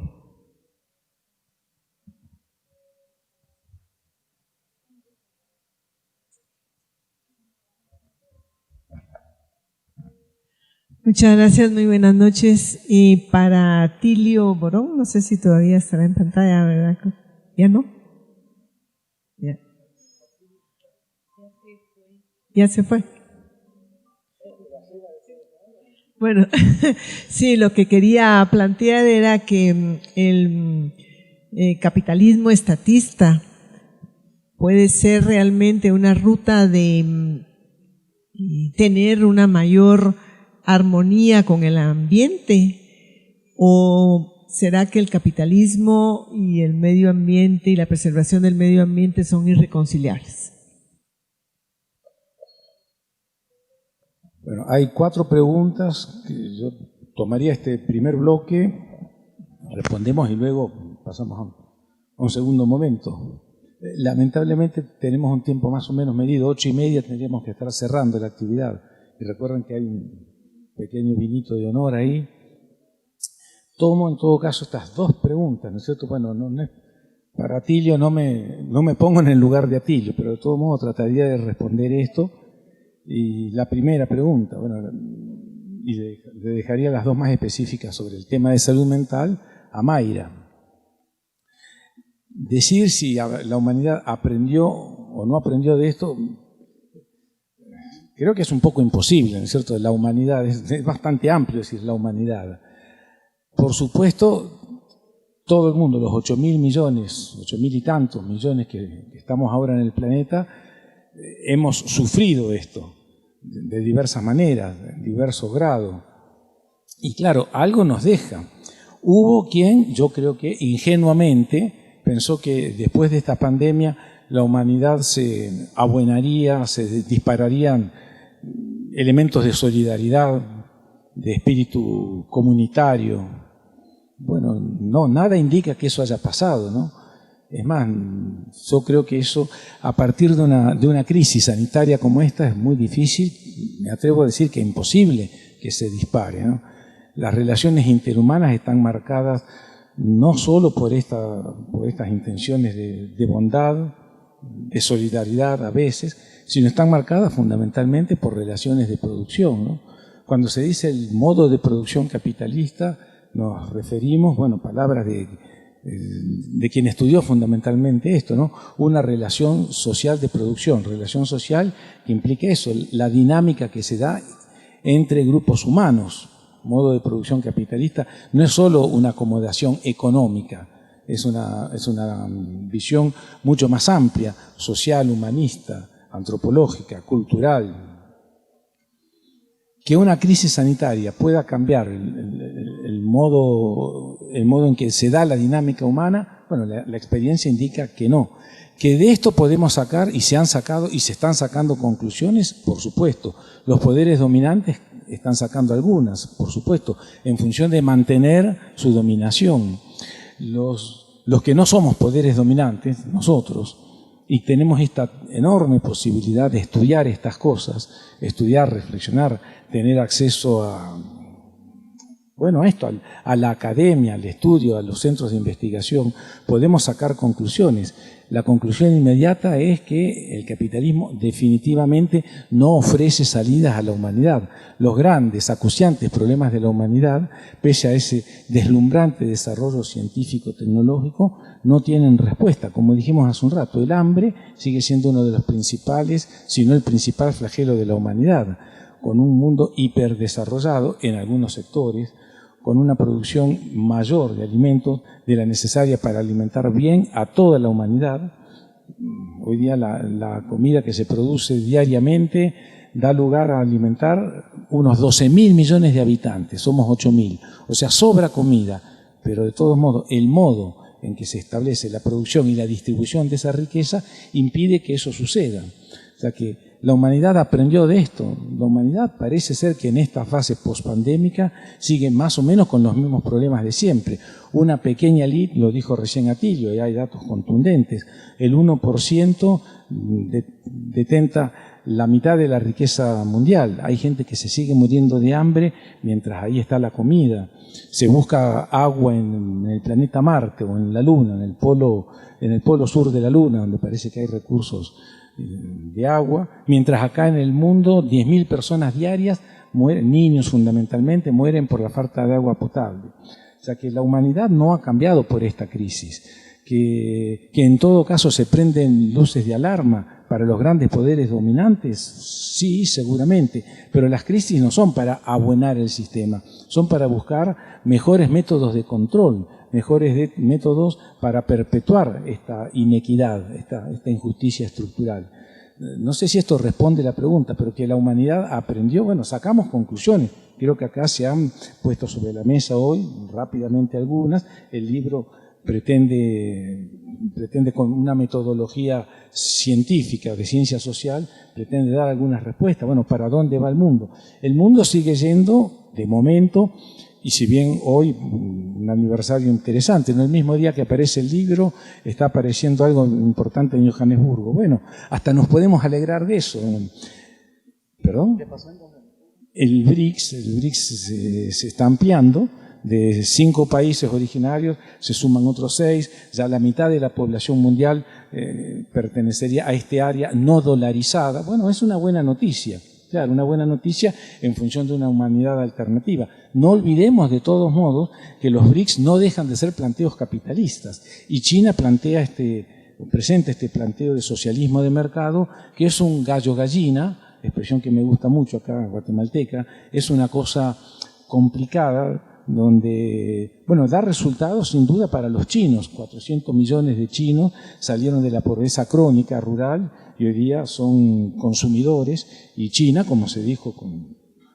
Muchas gracias, muy buenas noches. Y para Tilio Borón, no sé si todavía estará en pantalla, ¿verdad? ¿Ya no? Ya se fue. Bueno, sí, lo que quería plantear era que el capitalismo estatista puede ser realmente una ruta de tener una mayor armonía con el ambiente, o será que el capitalismo y el medio ambiente y la preservación del medio ambiente son irreconciliables. Bueno, hay 4 preguntas que yo tomaría este primer bloque, respondemos y luego pasamos a un segundo momento. Lamentablemente tenemos un tiempo más o menos medido, 8:30 tendríamos que estar cerrando la actividad. Y recuerden que hay un pequeño vinito de honor ahí. Tomo en todo caso estas 2 preguntas, ¿no es cierto? Bueno, no es, para Atilio no me pongo en el lugar de Atilio, pero de todo modo trataría de responder esto. Y la primera pregunta, bueno, y le dejaría las 2 más específicas sobre el tema de salud mental a Mayra. Decir si la humanidad aprendió o no aprendió de esto, creo que es un poco imposible, ¿no es cierto? La humanidad, es bastante amplio decir la humanidad. Por supuesto, todo el mundo, los 8.000 millones, 8.000 y tantos millones que estamos ahora en el planeta, hemos sufrido esto de diversas maneras, en diversos grados. Y claro, algo nos deja. Hubo quien, yo creo que ingenuamente, pensó que después de esta pandemia la humanidad se abuenaría, se dispararían elementos de solidaridad, de espíritu comunitario. Bueno, no, nada indica que eso haya pasado, ¿no? Es más, yo creo que eso, a partir de una crisis sanitaria como esta, es muy difícil, me atrevo a decir que es imposible que se dispare, ¿no? Las relaciones interhumanas están marcadas no solo por estas intenciones de bondad, de solidaridad a veces, sino están marcadas fundamentalmente por relaciones de producción, ¿no? Cuando se dice el modo de producción capitalista, nos referimos, bueno, palabras de quien estudió fundamentalmente esto, ¿no? Una relación social de producción, relación social que implica eso, la dinámica que se da entre grupos humanos. Modo de producción capitalista no es solo una acomodación económica, es una visión mucho más amplia, social, humanista, antropológica, cultural. Que una crisis sanitaria pueda cambiar el modo en que se da la dinámica humana, bueno, la experiencia indica que no. Que de esto podemos sacar, y se han sacado y se están sacando conclusiones, por supuesto. Los poderes dominantes están sacando algunas, por supuesto, en función de mantener su dominación. Los que no somos poderes dominantes, nosotros, y tenemos esta enorme posibilidad de estudiar estas cosas, estudiar, reflexionar, tener acceso a la academia, al estudio, a los centros de investigación, podemos sacar conclusiones. La conclusión inmediata es que el capitalismo definitivamente no ofrece salidas a la humanidad. Los grandes, acuciantes problemas de la humanidad, pese a ese deslumbrante desarrollo científico-tecnológico, no tienen respuesta. Como dijimos hace un rato, el hambre sigue siendo uno de los principales, si no el principal flagelo de la humanidad, con un mundo hiperdesarrollado en algunos sectores, con una producción mayor de alimentos de la necesaria para alimentar bien a toda la humanidad. Hoy día la comida que se produce diariamente da lugar a alimentar unos 12.000 millones de habitantes, somos 8.000, o sea, sobra comida, pero de todos modos el modo en que se establece la producción y la distribución de esa riqueza impide que eso suceda. O sea que la humanidad aprendió de esto. La humanidad parece ser que en esta fase pospandémica sigue más o menos con los mismos problemas de siempre. Una pequeña elite, lo dijo recién Atilio, y hay datos contundentes, el 1% detenta la mitad de la riqueza mundial. Hay gente que se sigue muriendo de hambre mientras ahí está la comida. Se busca agua en el planeta Marte o en la Luna, en el polo sur de la Luna, donde parece que hay recursos de agua, mientras acá en el mundo 10.000 personas diarias mueren, niños fundamentalmente, mueren por la falta de agua potable. O sea que la humanidad no ha cambiado por esta crisis, que en todo caso se prenden luces de alarma para los grandes poderes dominantes? Sí, seguramente, pero las crisis no son para abuenar el sistema, son para buscar mejores métodos de control, mejores métodos para perpetuar esta inequidad, esta injusticia estructural. No sé si esto responde a la pregunta, pero que la humanidad aprendió, bueno, sacamos conclusiones. Creo que acá se han puesto sobre la mesa hoy, rápidamente algunas. El libro pretende con una metodología científica, de ciencia social, pretende dar algunas respuestas. Bueno, ¿para dónde va el mundo? El mundo sigue yendo, de momento, y si bien hoy, un aniversario interesante, en el mismo día que aparece el libro, está apareciendo algo importante en Johannesburgo. Bueno, hasta nos podemos alegrar de eso. ¿Perdón? ¿Qué pasó entonces? El BRICS se está ampliando. De 5 países originarios se suman otros 6, ya la mitad de la población mundial pertenecería a este área no dolarizada. Bueno, es una buena noticia, claro, una buena noticia en función de una humanidad alternativa. No olvidemos de todos modos que los BRICS no dejan de ser planteos capitalistas y China presenta este planteo de socialismo de mercado que es un gallo-gallina, expresión que me gusta mucho acá, guatemalteca, es una cosa complicada, donde, bueno, da resultados sin duda para los chinos. 400 millones de chinos salieron de la pobreza crónica rural y hoy día son consumidores, y China, como se dijo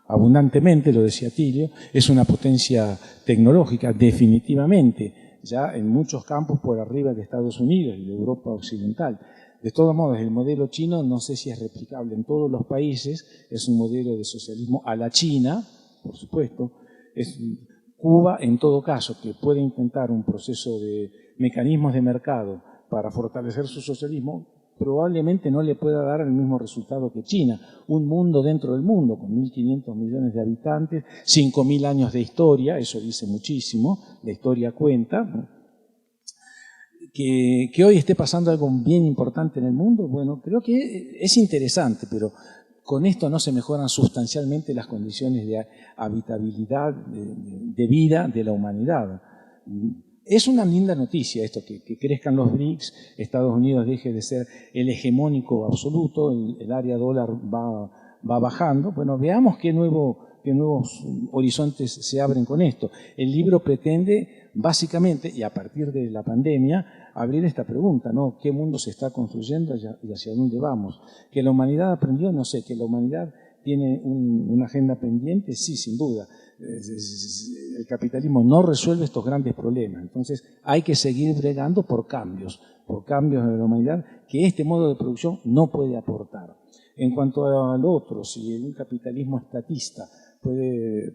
abundantemente, lo decía Tilio, es una potencia tecnológica, definitivamente, ya en muchos campos por arriba de Estados Unidos y de Europa Occidental. De todos modos, el modelo chino no sé si es replicable en todos los países, es un modelo de socialismo a la China, por supuesto. Cuba, en todo caso, que puede intentar un proceso de mecanismos de mercado para fortalecer su socialismo, probablemente no le pueda dar el mismo resultado que China. Un mundo dentro del mundo, con 1.500 millones de habitantes, 5.000 años de historia, eso dice muchísimo, la historia cuenta. Que hoy esté pasando algo bien importante en el mundo, bueno, creo que es interesante, pero con esto no se mejoran sustancialmente las condiciones de habitabilidad, de vida de la humanidad. Es una linda noticia esto, que crezcan los BRICS, Estados Unidos deje de ser el hegemónico absoluto, el área dólar va bajando. Bueno, veamos qué nuevos horizontes se abren con esto. El libro pretende, básicamente, y a partir de la pandemia, abrir esta pregunta, ¿no? ¿Qué mundo se está construyendo y hacia dónde vamos? ¿Que la humanidad aprendió? No sé. ¿Que la humanidad tiene una agenda pendiente? Sí, sin duda. El capitalismo no resuelve estos grandes problemas. Entonces hay que seguir bregando por cambios de la humanidad que este modo de producción no puede aportar. En cuanto al otro, si un capitalismo estatista puede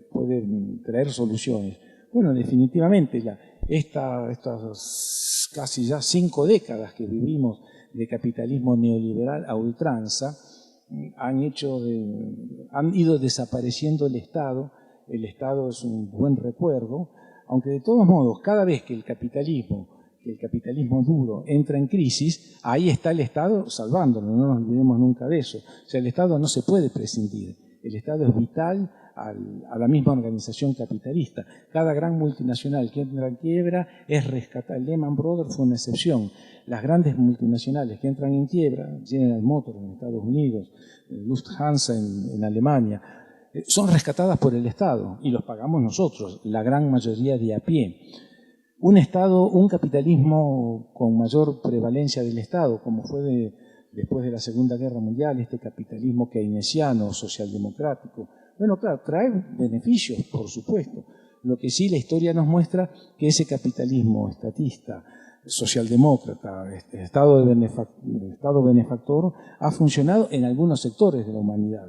traer soluciones, bueno, definitivamente estas casi ya 5 décadas que vivimos de capitalismo neoliberal a ultranza han ido desapareciendo el Estado. El Estado es un buen recuerdo, aunque de todos modos, cada vez que el capitalismo duro entra en crisis, ahí está el Estado salvándolo, no nos olvidemos nunca de eso. O sea, el Estado no se puede prescindir, el Estado es vital a la misma organización capitalista. Cada gran multinacional que entra en quiebra es rescatada. Lehman Brothers fue una excepción. Las grandes multinacionales que entran en quiebra, General Motors en Estados Unidos, Lufthansa en Alemania, son rescatadas por el Estado y los pagamos nosotros, la gran mayoría de a pie. Un capitalismo con mayor prevalencia del Estado, como fue después de la Segunda Guerra Mundial, este capitalismo keynesiano, socialdemocrático, bueno, claro, trae beneficios, por supuesto. Lo que sí la historia nos muestra que ese capitalismo estatista, socialdemócrata, Estado benefactor, ha funcionado en algunos sectores de la humanidad.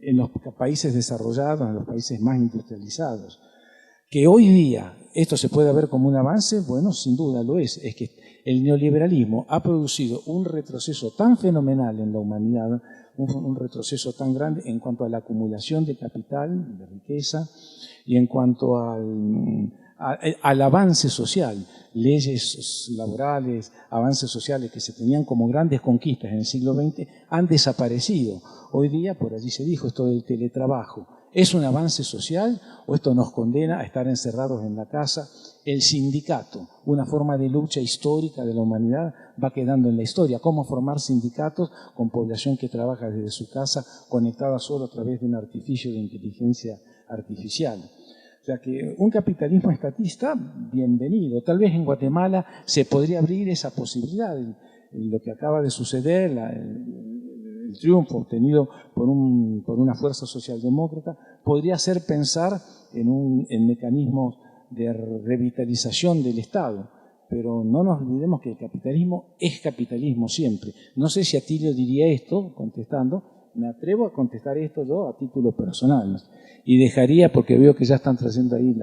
En los países desarrollados, en los países más industrializados. Que hoy día esto se puede ver como un avance, bueno, sin duda lo es. Es que el neoliberalismo ha producido un retroceso tan fenomenal en la humanidad, un retroceso tan grande en cuanto a la acumulación de capital, de riqueza, y en cuanto a al avance social. Leyes laborales, avances sociales que se tenían como grandes conquistas en el siglo XX han desaparecido. Hoy día, por allí se dijo esto del teletrabajo. ¿Es un avance social o esto nos condena a estar encerrados en la casa? El sindicato, una forma de lucha histórica de la humanidad, va quedando en la historia. ¿Cómo formar sindicatos con población que trabaja desde su casa, conectada solo a través de un artificio de inteligencia artificial? O sea que un capitalismo estatista, bienvenido. Tal vez en Guatemala se podría abrir esa posibilidad. Lo que acaba de suceder, el triunfo obtenido por una fuerza socialdemócrata, podría hacer pensar en mecanismos de revitalización del Estado. Pero no nos olvidemos que el capitalismo es capitalismo siempre. No sé si Atilio diría esto, contestando, me atrevo a contestar esto yo a título personal. Y dejaría, porque veo que ya están trayendo ahí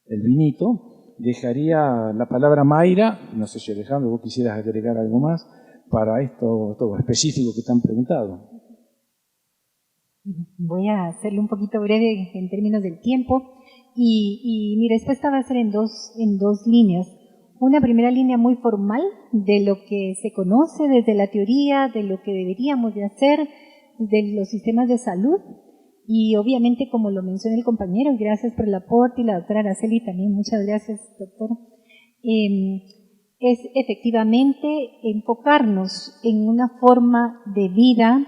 el vinito, dejaría la palabra Mayra, no sé si Alejandro, vos quisieras agregar algo más para esto específico que te han preguntado. Voy a hacerlo un poquito breve en términos del tiempo y mi respuesta va a ser en dos líneas. Una primera línea muy formal de lo que se conoce desde la teoría, de lo que deberíamos de hacer, de los sistemas de salud. Y obviamente, como lo menciona el compañero, gracias por el aporte, y la doctora Araceli también, muchas gracias, doctora, es efectivamente enfocarnos en una forma de vida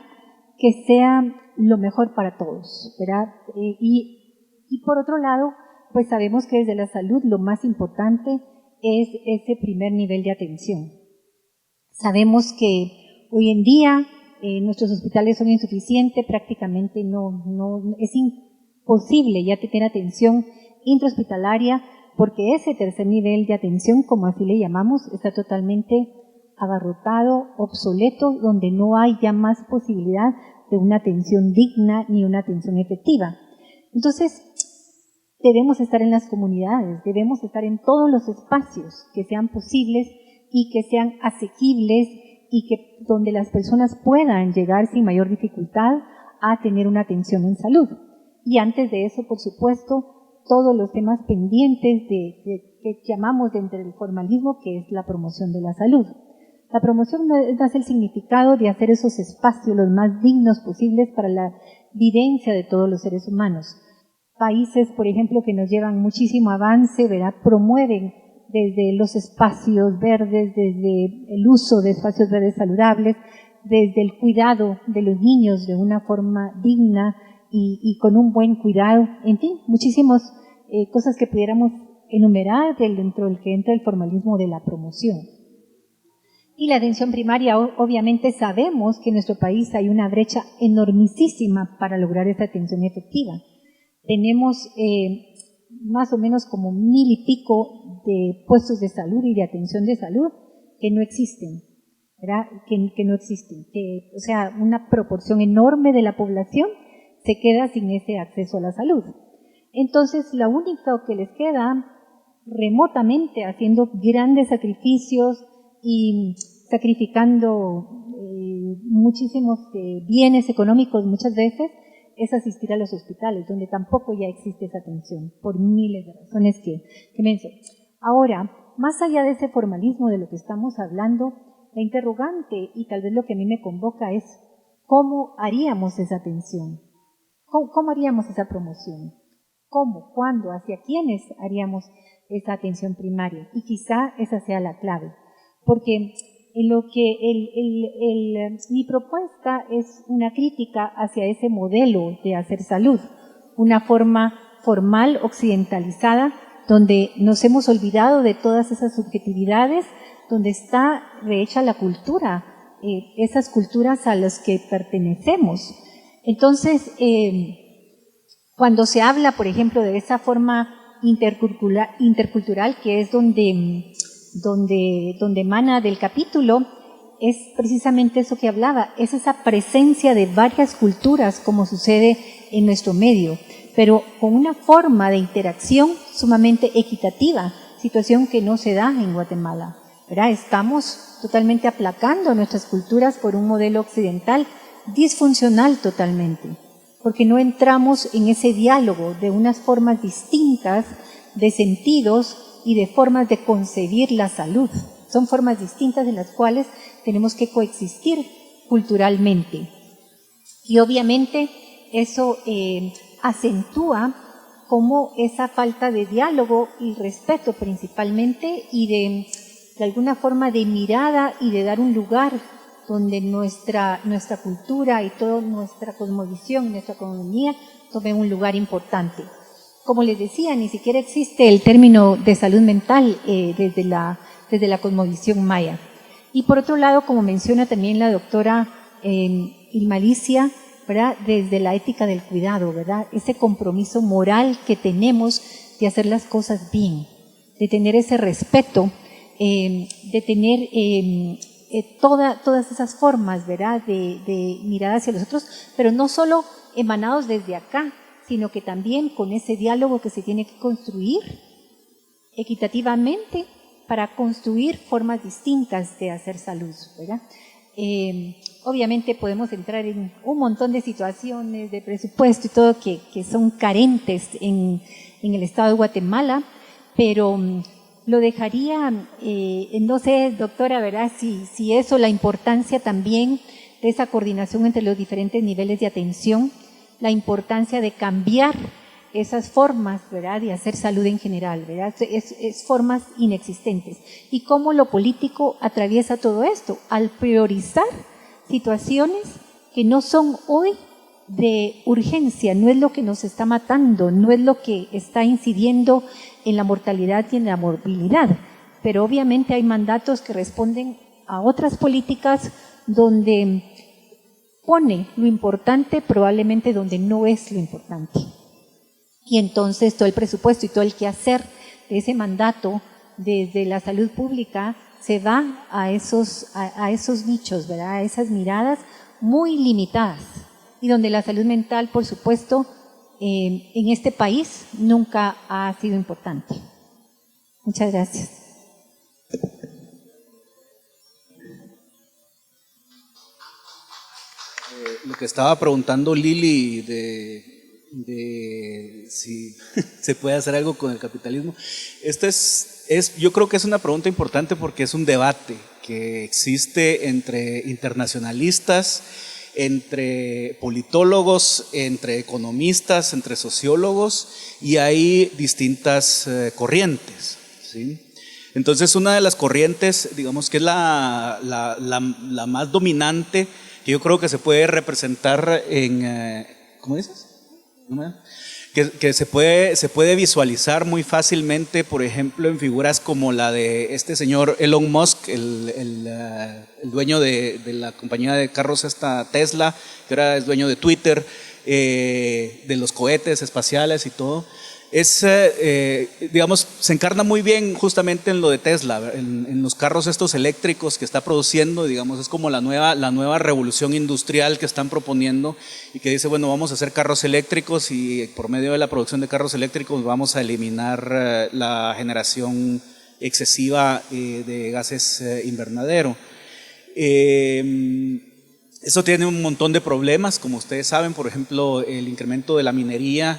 que sea lo mejor para todos, ¿verdad? Y por otro lado, pues sabemos que desde la salud lo más importante es ese primer nivel de atención. Sabemos que hoy en día nuestros hospitales son insuficientes, prácticamente es imposible ya tener atención intrahospitalaria porque ese tercer nivel de atención, como así le llamamos, está totalmente abarrotado, obsoleto, donde no hay ya más posibilidad de una atención digna ni una atención efectiva. Entonces, debemos estar en las comunidades, debemos estar en todos los espacios que sean posibles y que sean asequibles y que donde las personas puedan llegar sin mayor dificultad a tener una atención en salud. Y antes de eso, por supuesto, todos los temas pendientes que llamamos dentro del formalismo, que es la promoción de la salud. La promoción no es el significado de hacer esos espacios los más dignos posibles para la vivencia de todos los seres humanos. Países, por ejemplo, que nos llevan muchísimo avance, ¿verdad?, promueven desde los espacios verdes, desde el uso de espacios verdes saludables, desde el cuidado de los niños de una forma digna y con un buen cuidado, en fin, muchísimas cosas que pudiéramos enumerar dentro del que entra el formalismo de la promoción. Y la atención primaria, obviamente sabemos que en nuestro país hay una brecha enormísima para lograr esta atención efectiva. Tenemos más o menos como 1000 y pico de puestos de salud y de atención de salud que no existen, ¿verdad? Que no existen. O sea, una proporción enorme de la población se queda sin ese acceso a la salud. Entonces, lo único que les queda remotamente, haciendo grandes sacrificios y sacrificando muchísimos bienes económicos muchas veces, es asistir a los hospitales, donde tampoco ya existe esa atención, por miles de razones que menciono. Ahora, más allá de ese formalismo de lo que estamos hablando, la interrogante, y tal vez lo que a mí me convoca, es ¿cómo haríamos esa atención? ¿Cómo haríamos esa promoción? ¿Cómo? ¿Cuándo? ¿Hacia quiénes haríamos esa atención primaria? Y quizá esa sea la clave, porque en lo que mi propuesta es una crítica hacia ese modelo de hacer salud, una forma formal, occidentalizada, donde nos hemos olvidado de todas esas subjetividades, donde está rehecha la cultura, esas culturas a las que pertenecemos. Entonces, cuando se habla, por ejemplo, de esa forma intercultural, que es donde emana del capítulo, es precisamente eso que hablaba, es esa presencia de varias culturas como sucede en nuestro medio, pero con una forma de interacción sumamente equitativa, situación que no se da en Guatemala, ¿verdad? Estamos totalmente aplacando nuestras culturas por un modelo occidental disfuncional totalmente, porque no entramos en ese diálogo de unas formas distintas de sentidos y de formas de concebir la salud. Son formas distintas en las cuales tenemos que coexistir culturalmente. Y obviamente eso acentúa como esa falta de diálogo y respeto principalmente, y de alguna forma de mirada y de dar un lugar donde nuestra cultura y toda nuestra cosmovisión, nuestra economía tome un lugar importante. Como les decía, ni siquiera existe el término de salud mental desde la cosmovisión maya. Y por otro lado, como menciona también la doctora Ilmalicia, ¿verdad?, desde la ética del cuidado, ¿verdad?, ese compromiso moral que tenemos de hacer las cosas bien, de tener ese respeto, de tener todas esas formas, ¿verdad?, de mirar hacia los otros, pero no solo emanados desde acá, sino que también con ese diálogo que se tiene que construir equitativamente para construir formas distintas de hacer salud, ¿verdad? Obviamente podemos entrar en un montón de situaciones de presupuesto y todo que son carentes en el estado de Guatemala, pero lo dejaría, no sé, doctora, ¿verdad?, si eso, la importancia también de esa coordinación entre los diferentes niveles de atención, la importancia de cambiar esas formas, ¿verdad?, de hacer salud en general, ¿verdad?, es formas inexistentes. Y cómo lo político atraviesa todo esto, al priorizar situaciones que no son hoy de urgencia, no es lo que nos está matando, no es lo que está incidiendo en la mortalidad y en la morbilidad, pero obviamente hay mandatos que responden a otras políticas donde pone lo importante probablemente donde no es lo importante. Y entonces todo el presupuesto y todo el quehacer de ese mandato desde la salud pública se va a esos nichos, ¿verdad?, a esas miradas muy limitadas, y donde la salud mental, por supuesto, en este país nunca ha sido importante. Muchas gracias. Lo que estaba preguntando Lili de si se puede hacer algo con el capitalismo, yo creo que es una pregunta importante porque es un debate que existe entre internacionalistas, entre politólogos, entre economistas, entre sociólogos, y hay distintas corrientes, ¿sí? Entonces, una de las corrientes, digamos que es la más dominante, que yo creo que se puede representar en, ¿cómo dices? Que se puede visualizar muy fácilmente, por ejemplo, en figuras como la de este señor Elon Musk, el dueño de la compañía de carros Tesla, que ahora es dueño de Twitter, de los cohetes espaciales y todo. Digamos, se encarna muy bien justamente en lo de Tesla, en los carros estos eléctricos que está produciendo, digamos, es como la nueva revolución industrial que están proponiendo, y que dice, bueno, vamos a hacer carros eléctricos y por medio de la producción de carros eléctricos vamos a eliminar la generación excesiva de gases invernadero. Eso tiene un montón de problemas, como ustedes saben, por ejemplo, el incremento de la minería,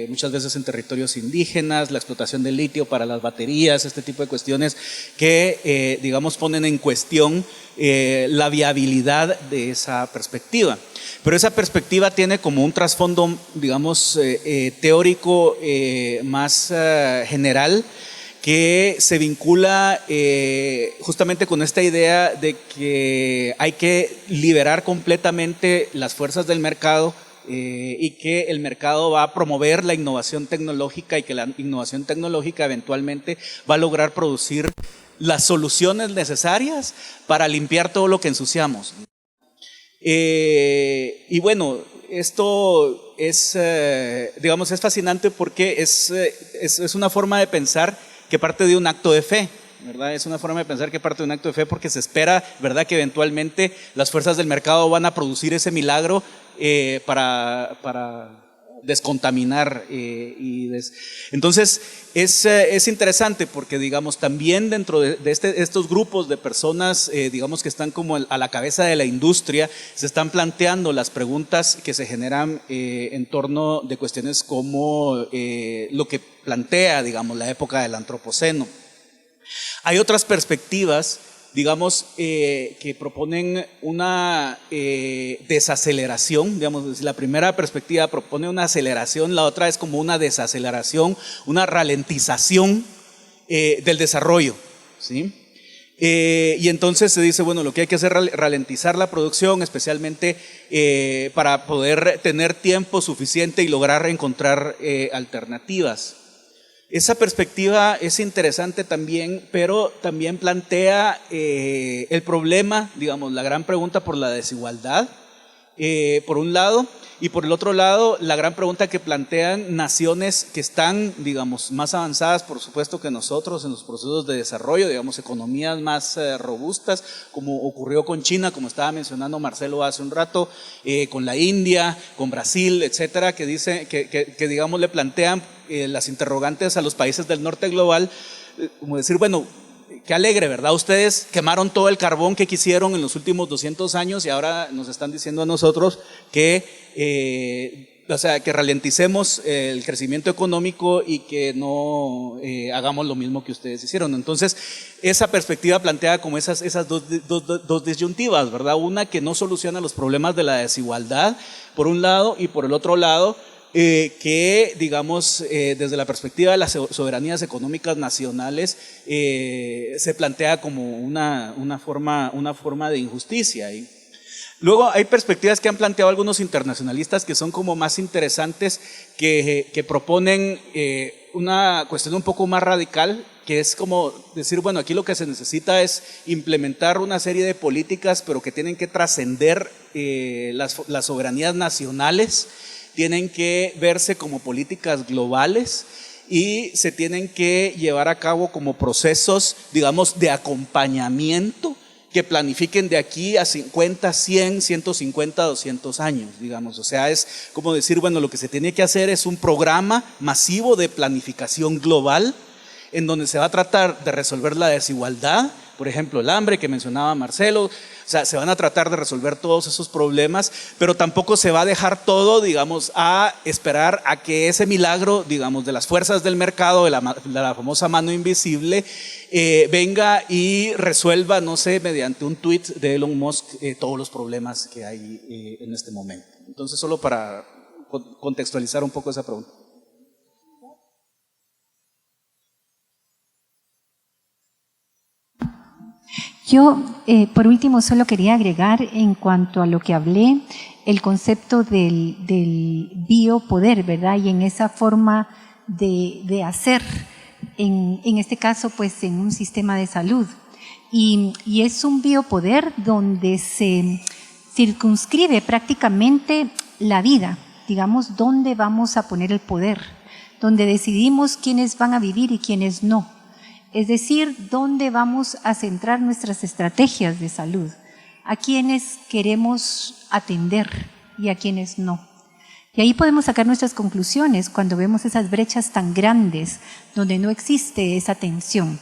muchas veces en territorios indígenas, la explotación del litio para las baterías, este tipo de cuestiones que, digamos, ponen en cuestión la viabilidad de esa perspectiva. Pero esa perspectiva tiene como un trasfondo, digamos, teórico más general, que se vincula justamente con esta idea de que hay que liberar completamente las fuerzas del mercado y que el mercado va a promover la innovación tecnológica, y que la innovación tecnológica eventualmente va a lograr producir las soluciones necesarias para limpiar todo lo que ensuciamos. Y bueno, esto es, digamos, es fascinante porque es una forma de pensar que parte de un acto de fe, ¿verdad? Es una forma de pensar que parte de un acto de fe porque se espera, ¿verdad?, que eventualmente las fuerzas del mercado van a producir ese milagro para descontaminar. Entonces, es interesante porque, digamos, también dentro de estos grupos de personas, digamos, que están como a la cabeza de la industria, se están planteando las preguntas que se generan en torno de cuestiones como lo que plantea, digamos, la época del Antropoceno. Hay otras perspectivas, digamos, que proponen una desaceleración, digamos, la primera perspectiva propone una aceleración, la otra es como una desaceleración, una ralentización del desarrollo, ¿sí? Y entonces se dice, bueno, lo que hay que hacer es ralentizar la producción, especialmente para poder tener tiempo suficiente y lograr encontrar alternativas. Esa perspectiva es interesante también, pero también plantea el problema, digamos, la gran pregunta por la desigualdad, por un lado, y por el otro lado, la gran pregunta que plantean naciones que están, digamos, más avanzadas, por supuesto, que nosotros en los procesos de desarrollo, digamos, economías más robustas, como ocurrió con China, como estaba mencionando Marcelo hace un rato, con la India, con Brasil, etcétera, que dice, que digamos, le plantean las interrogantes a los países del norte global, como decir, bueno, qué alegre, ¿verdad? Ustedes quemaron todo el carbón que quisieron en los últimos 200 años y ahora nos están diciendo a nosotros que, o sea, que ralenticemos el crecimiento económico y que no hagamos lo mismo que ustedes hicieron. Entonces, esa perspectiva plantea como esas dos disyuntivas, ¿verdad? Una que no soluciona los problemas de la desigualdad, por un lado, y por el otro lado, que, digamos, desde la perspectiva de las soberanías económicas nacionales se plantea como una forma de injusticia. Y luego hay perspectivas que han planteado algunos internacionalistas que son como más interesantes, que proponen una cuestión un poco más radical, que es como decir, bueno, aquí lo que se necesita es implementar una serie de políticas, pero que tienen que trascender las soberanías nacionales, tienen que verse como políticas globales y se tienen que llevar a cabo como procesos, digamos, de acompañamiento que planifiquen de aquí a 50, 100, 150, 200 años, digamos. O sea, es como decir, bueno, lo que se tiene que hacer es un programa masivo de planificación global en donde se va a tratar de resolver la desigualdad, por ejemplo, el hambre que mencionaba Marcelo. O sea, se van a tratar de resolver todos esos problemas, pero tampoco se va a dejar todo, digamos, a esperar a que ese milagro, digamos, de las fuerzas del mercado, de la famosa mano invisible, venga y resuelva, no sé, mediante un tweet de Elon Musk, todos los problemas que hay en este momento. Entonces, solo para contextualizar un poco esa pregunta. Yo, por último, solo quería agregar en cuanto a lo que hablé, el concepto del biopoder, ¿verdad? Y en esa forma de hacer, en este caso, pues en un sistema de salud. Y es un biopoder donde se circunscribe prácticamente la vida, digamos, dónde vamos a poner el poder, donde decidimos quiénes van a vivir y quiénes no. Es decir, dónde vamos a centrar nuestras estrategias de salud, a quienes queremos atender y a quienes no. Y ahí podemos sacar nuestras conclusiones cuando vemos esas brechas tan grandes donde no existe esa atención.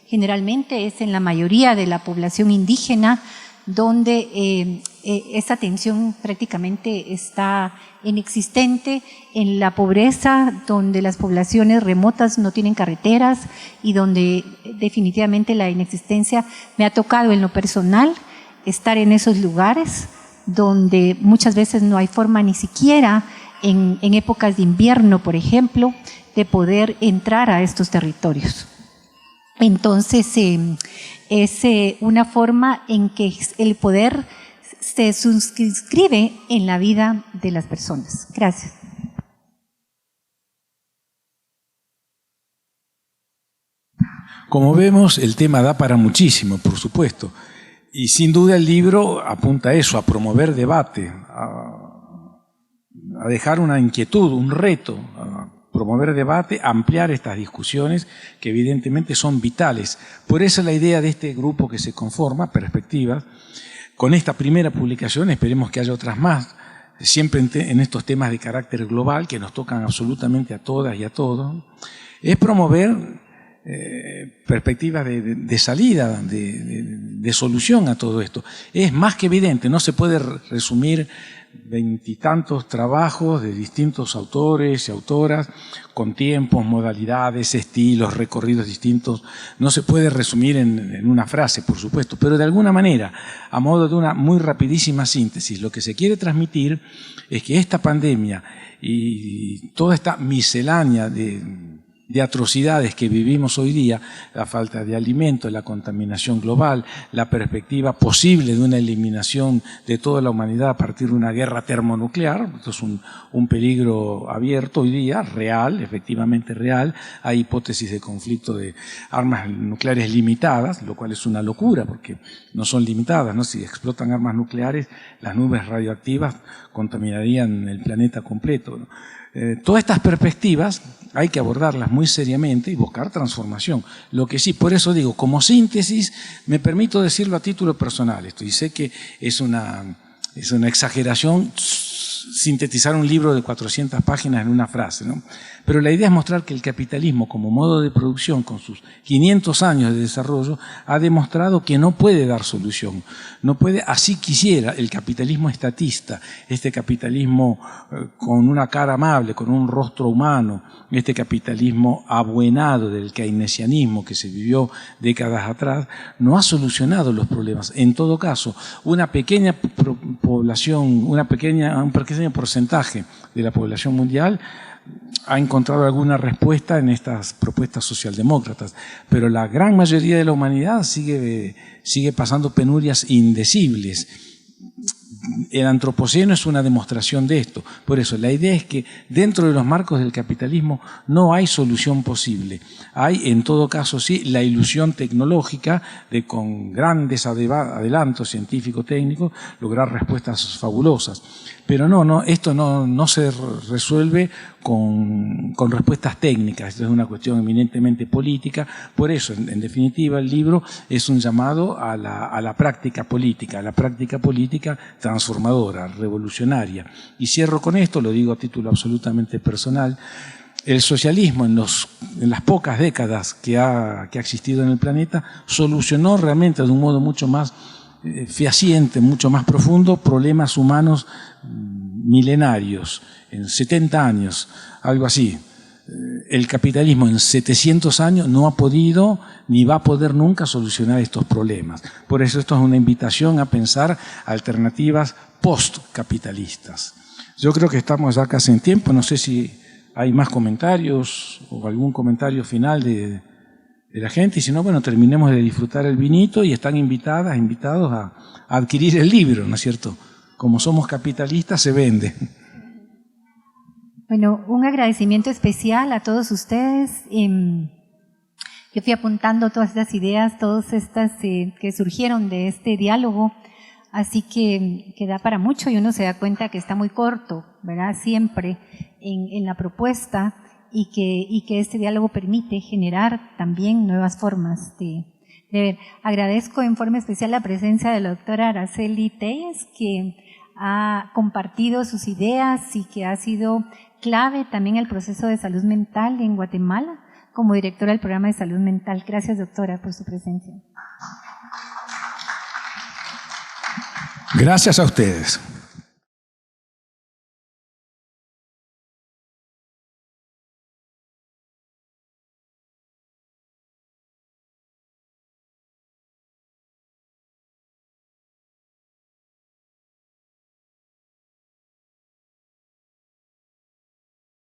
Generalmente es en la mayoría de la población indígena donde esa atención prácticamente está inexistente, en la pobreza, donde las poblaciones remotas no tienen carreteras y donde definitivamente la inexistencia. Me ha tocado en lo personal estar en esos lugares donde muchas veces no hay forma ni siquiera en épocas de invierno, por ejemplo, de poder entrar a estos territorios. Entonces, es una forma en que el poder se suscribe en la vida de las personas. Gracias. Como vemos, el tema da para muchísimo, por supuesto. Y sin duda el libro apunta a eso, a promover debate, a dejar una inquietud, un reto, a promover debate, ampliar estas discusiones que evidentemente son vitales. Por eso la idea de este grupo que se conforma, Perspectivas, con esta primera publicación, esperemos que haya otras más, siempre en estos temas de carácter global que nos tocan absolutamente a todas y a todos, es promover perspectivas de salida, de solución a todo esto. Es más que evidente, no se puede resumir veintitantos trabajos de distintos autores y autoras, con tiempos, modalidades, estilos, recorridos distintos. No se puede resumir en una frase, por supuesto, pero de alguna manera, a modo de una muy rapidísima síntesis, lo que se quiere transmitir es que esta pandemia y toda esta miscelánea de atrocidades que vivimos hoy día, la falta de alimento, la contaminación global, la perspectiva posible de una eliminación de toda la humanidad a partir de una guerra termonuclear. Esto es un peligro abierto hoy día, real, efectivamente real. Hay hipótesis de conflicto de armas nucleares limitadas, lo cual es una locura porque no son limitadas, ¿no? Si explotan armas nucleares, las nubes radioactivas contaminarían el planeta completo, ¿no? Todas estas perspectivas hay que abordarlas muy seriamente y buscar transformación. Lo que sí, por eso digo, como síntesis, me permito decirlo a título personal, esto, y sé que es una exageración sintetizar un libro de 400 páginas en una frase, ¿no? Pero la idea es mostrar que el capitalismo como modo de producción, con sus 500 años de desarrollo, ha demostrado que no puede dar solución. No puede, así quisiera, el capitalismo estatista, este capitalismo con una cara amable, con un rostro humano, este capitalismo abuenado del keynesianismo que se vivió décadas atrás, no ha solucionado los problemas. En todo caso, una pequeña población, un pequeño porcentaje de la población mundial ha encontrado alguna respuesta en estas propuestas socialdemócratas, pero la gran mayoría de la humanidad sigue pasando penurias indecibles. El antropoceno es una demostración de esto. Por eso, la idea es que dentro de los marcos del capitalismo no hay solución posible. Hay, en todo caso, sí, la ilusión tecnológica de, con grandes adelantos científico-técnicos, lograr respuestas fabulosas. Pero esto no se resuelve con respuestas técnicas. Esto es una cuestión eminentemente política. Por eso, en definitiva, el libro es un llamado a la práctica política, transformadora, revolucionaria. Y cierro con esto, lo digo a título absolutamente personal. El socialismo en las pocas décadas que ha existido en el planeta solucionó realmente de un modo mucho más fehaciente, mucho más profundo, problemas humanos milenarios, en 70 años, algo así. El capitalismo en 700 años no ha podido ni va a poder nunca solucionar estos problemas. Por eso esto es una invitación a pensar alternativas postcapitalistas. Yo creo que estamos ya casi en tiempo, no sé si hay más comentarios o algún comentario final de la gente, y si no, bueno, terminemos de disfrutar el vinito y están invitados a adquirir el libro, ¿no es cierto? Como somos capitalistas, se vende. Bueno, un agradecimiento especial a todos ustedes. Yo fui apuntando todas estas ideas, todas estas que surgieron de este diálogo, así que da para mucho y uno se da cuenta que está muy corto, ¿verdad? Siempre en la propuesta. Y que este diálogo permite generar también nuevas formas de ver. Agradezco en forma especial la presencia de la doctora Araceli Telles, que ha compartido sus ideas y que ha sido clave también en el proceso de salud mental en Guatemala, como directora del programa de salud mental. Gracias, doctora, por su presencia. Gracias a ustedes.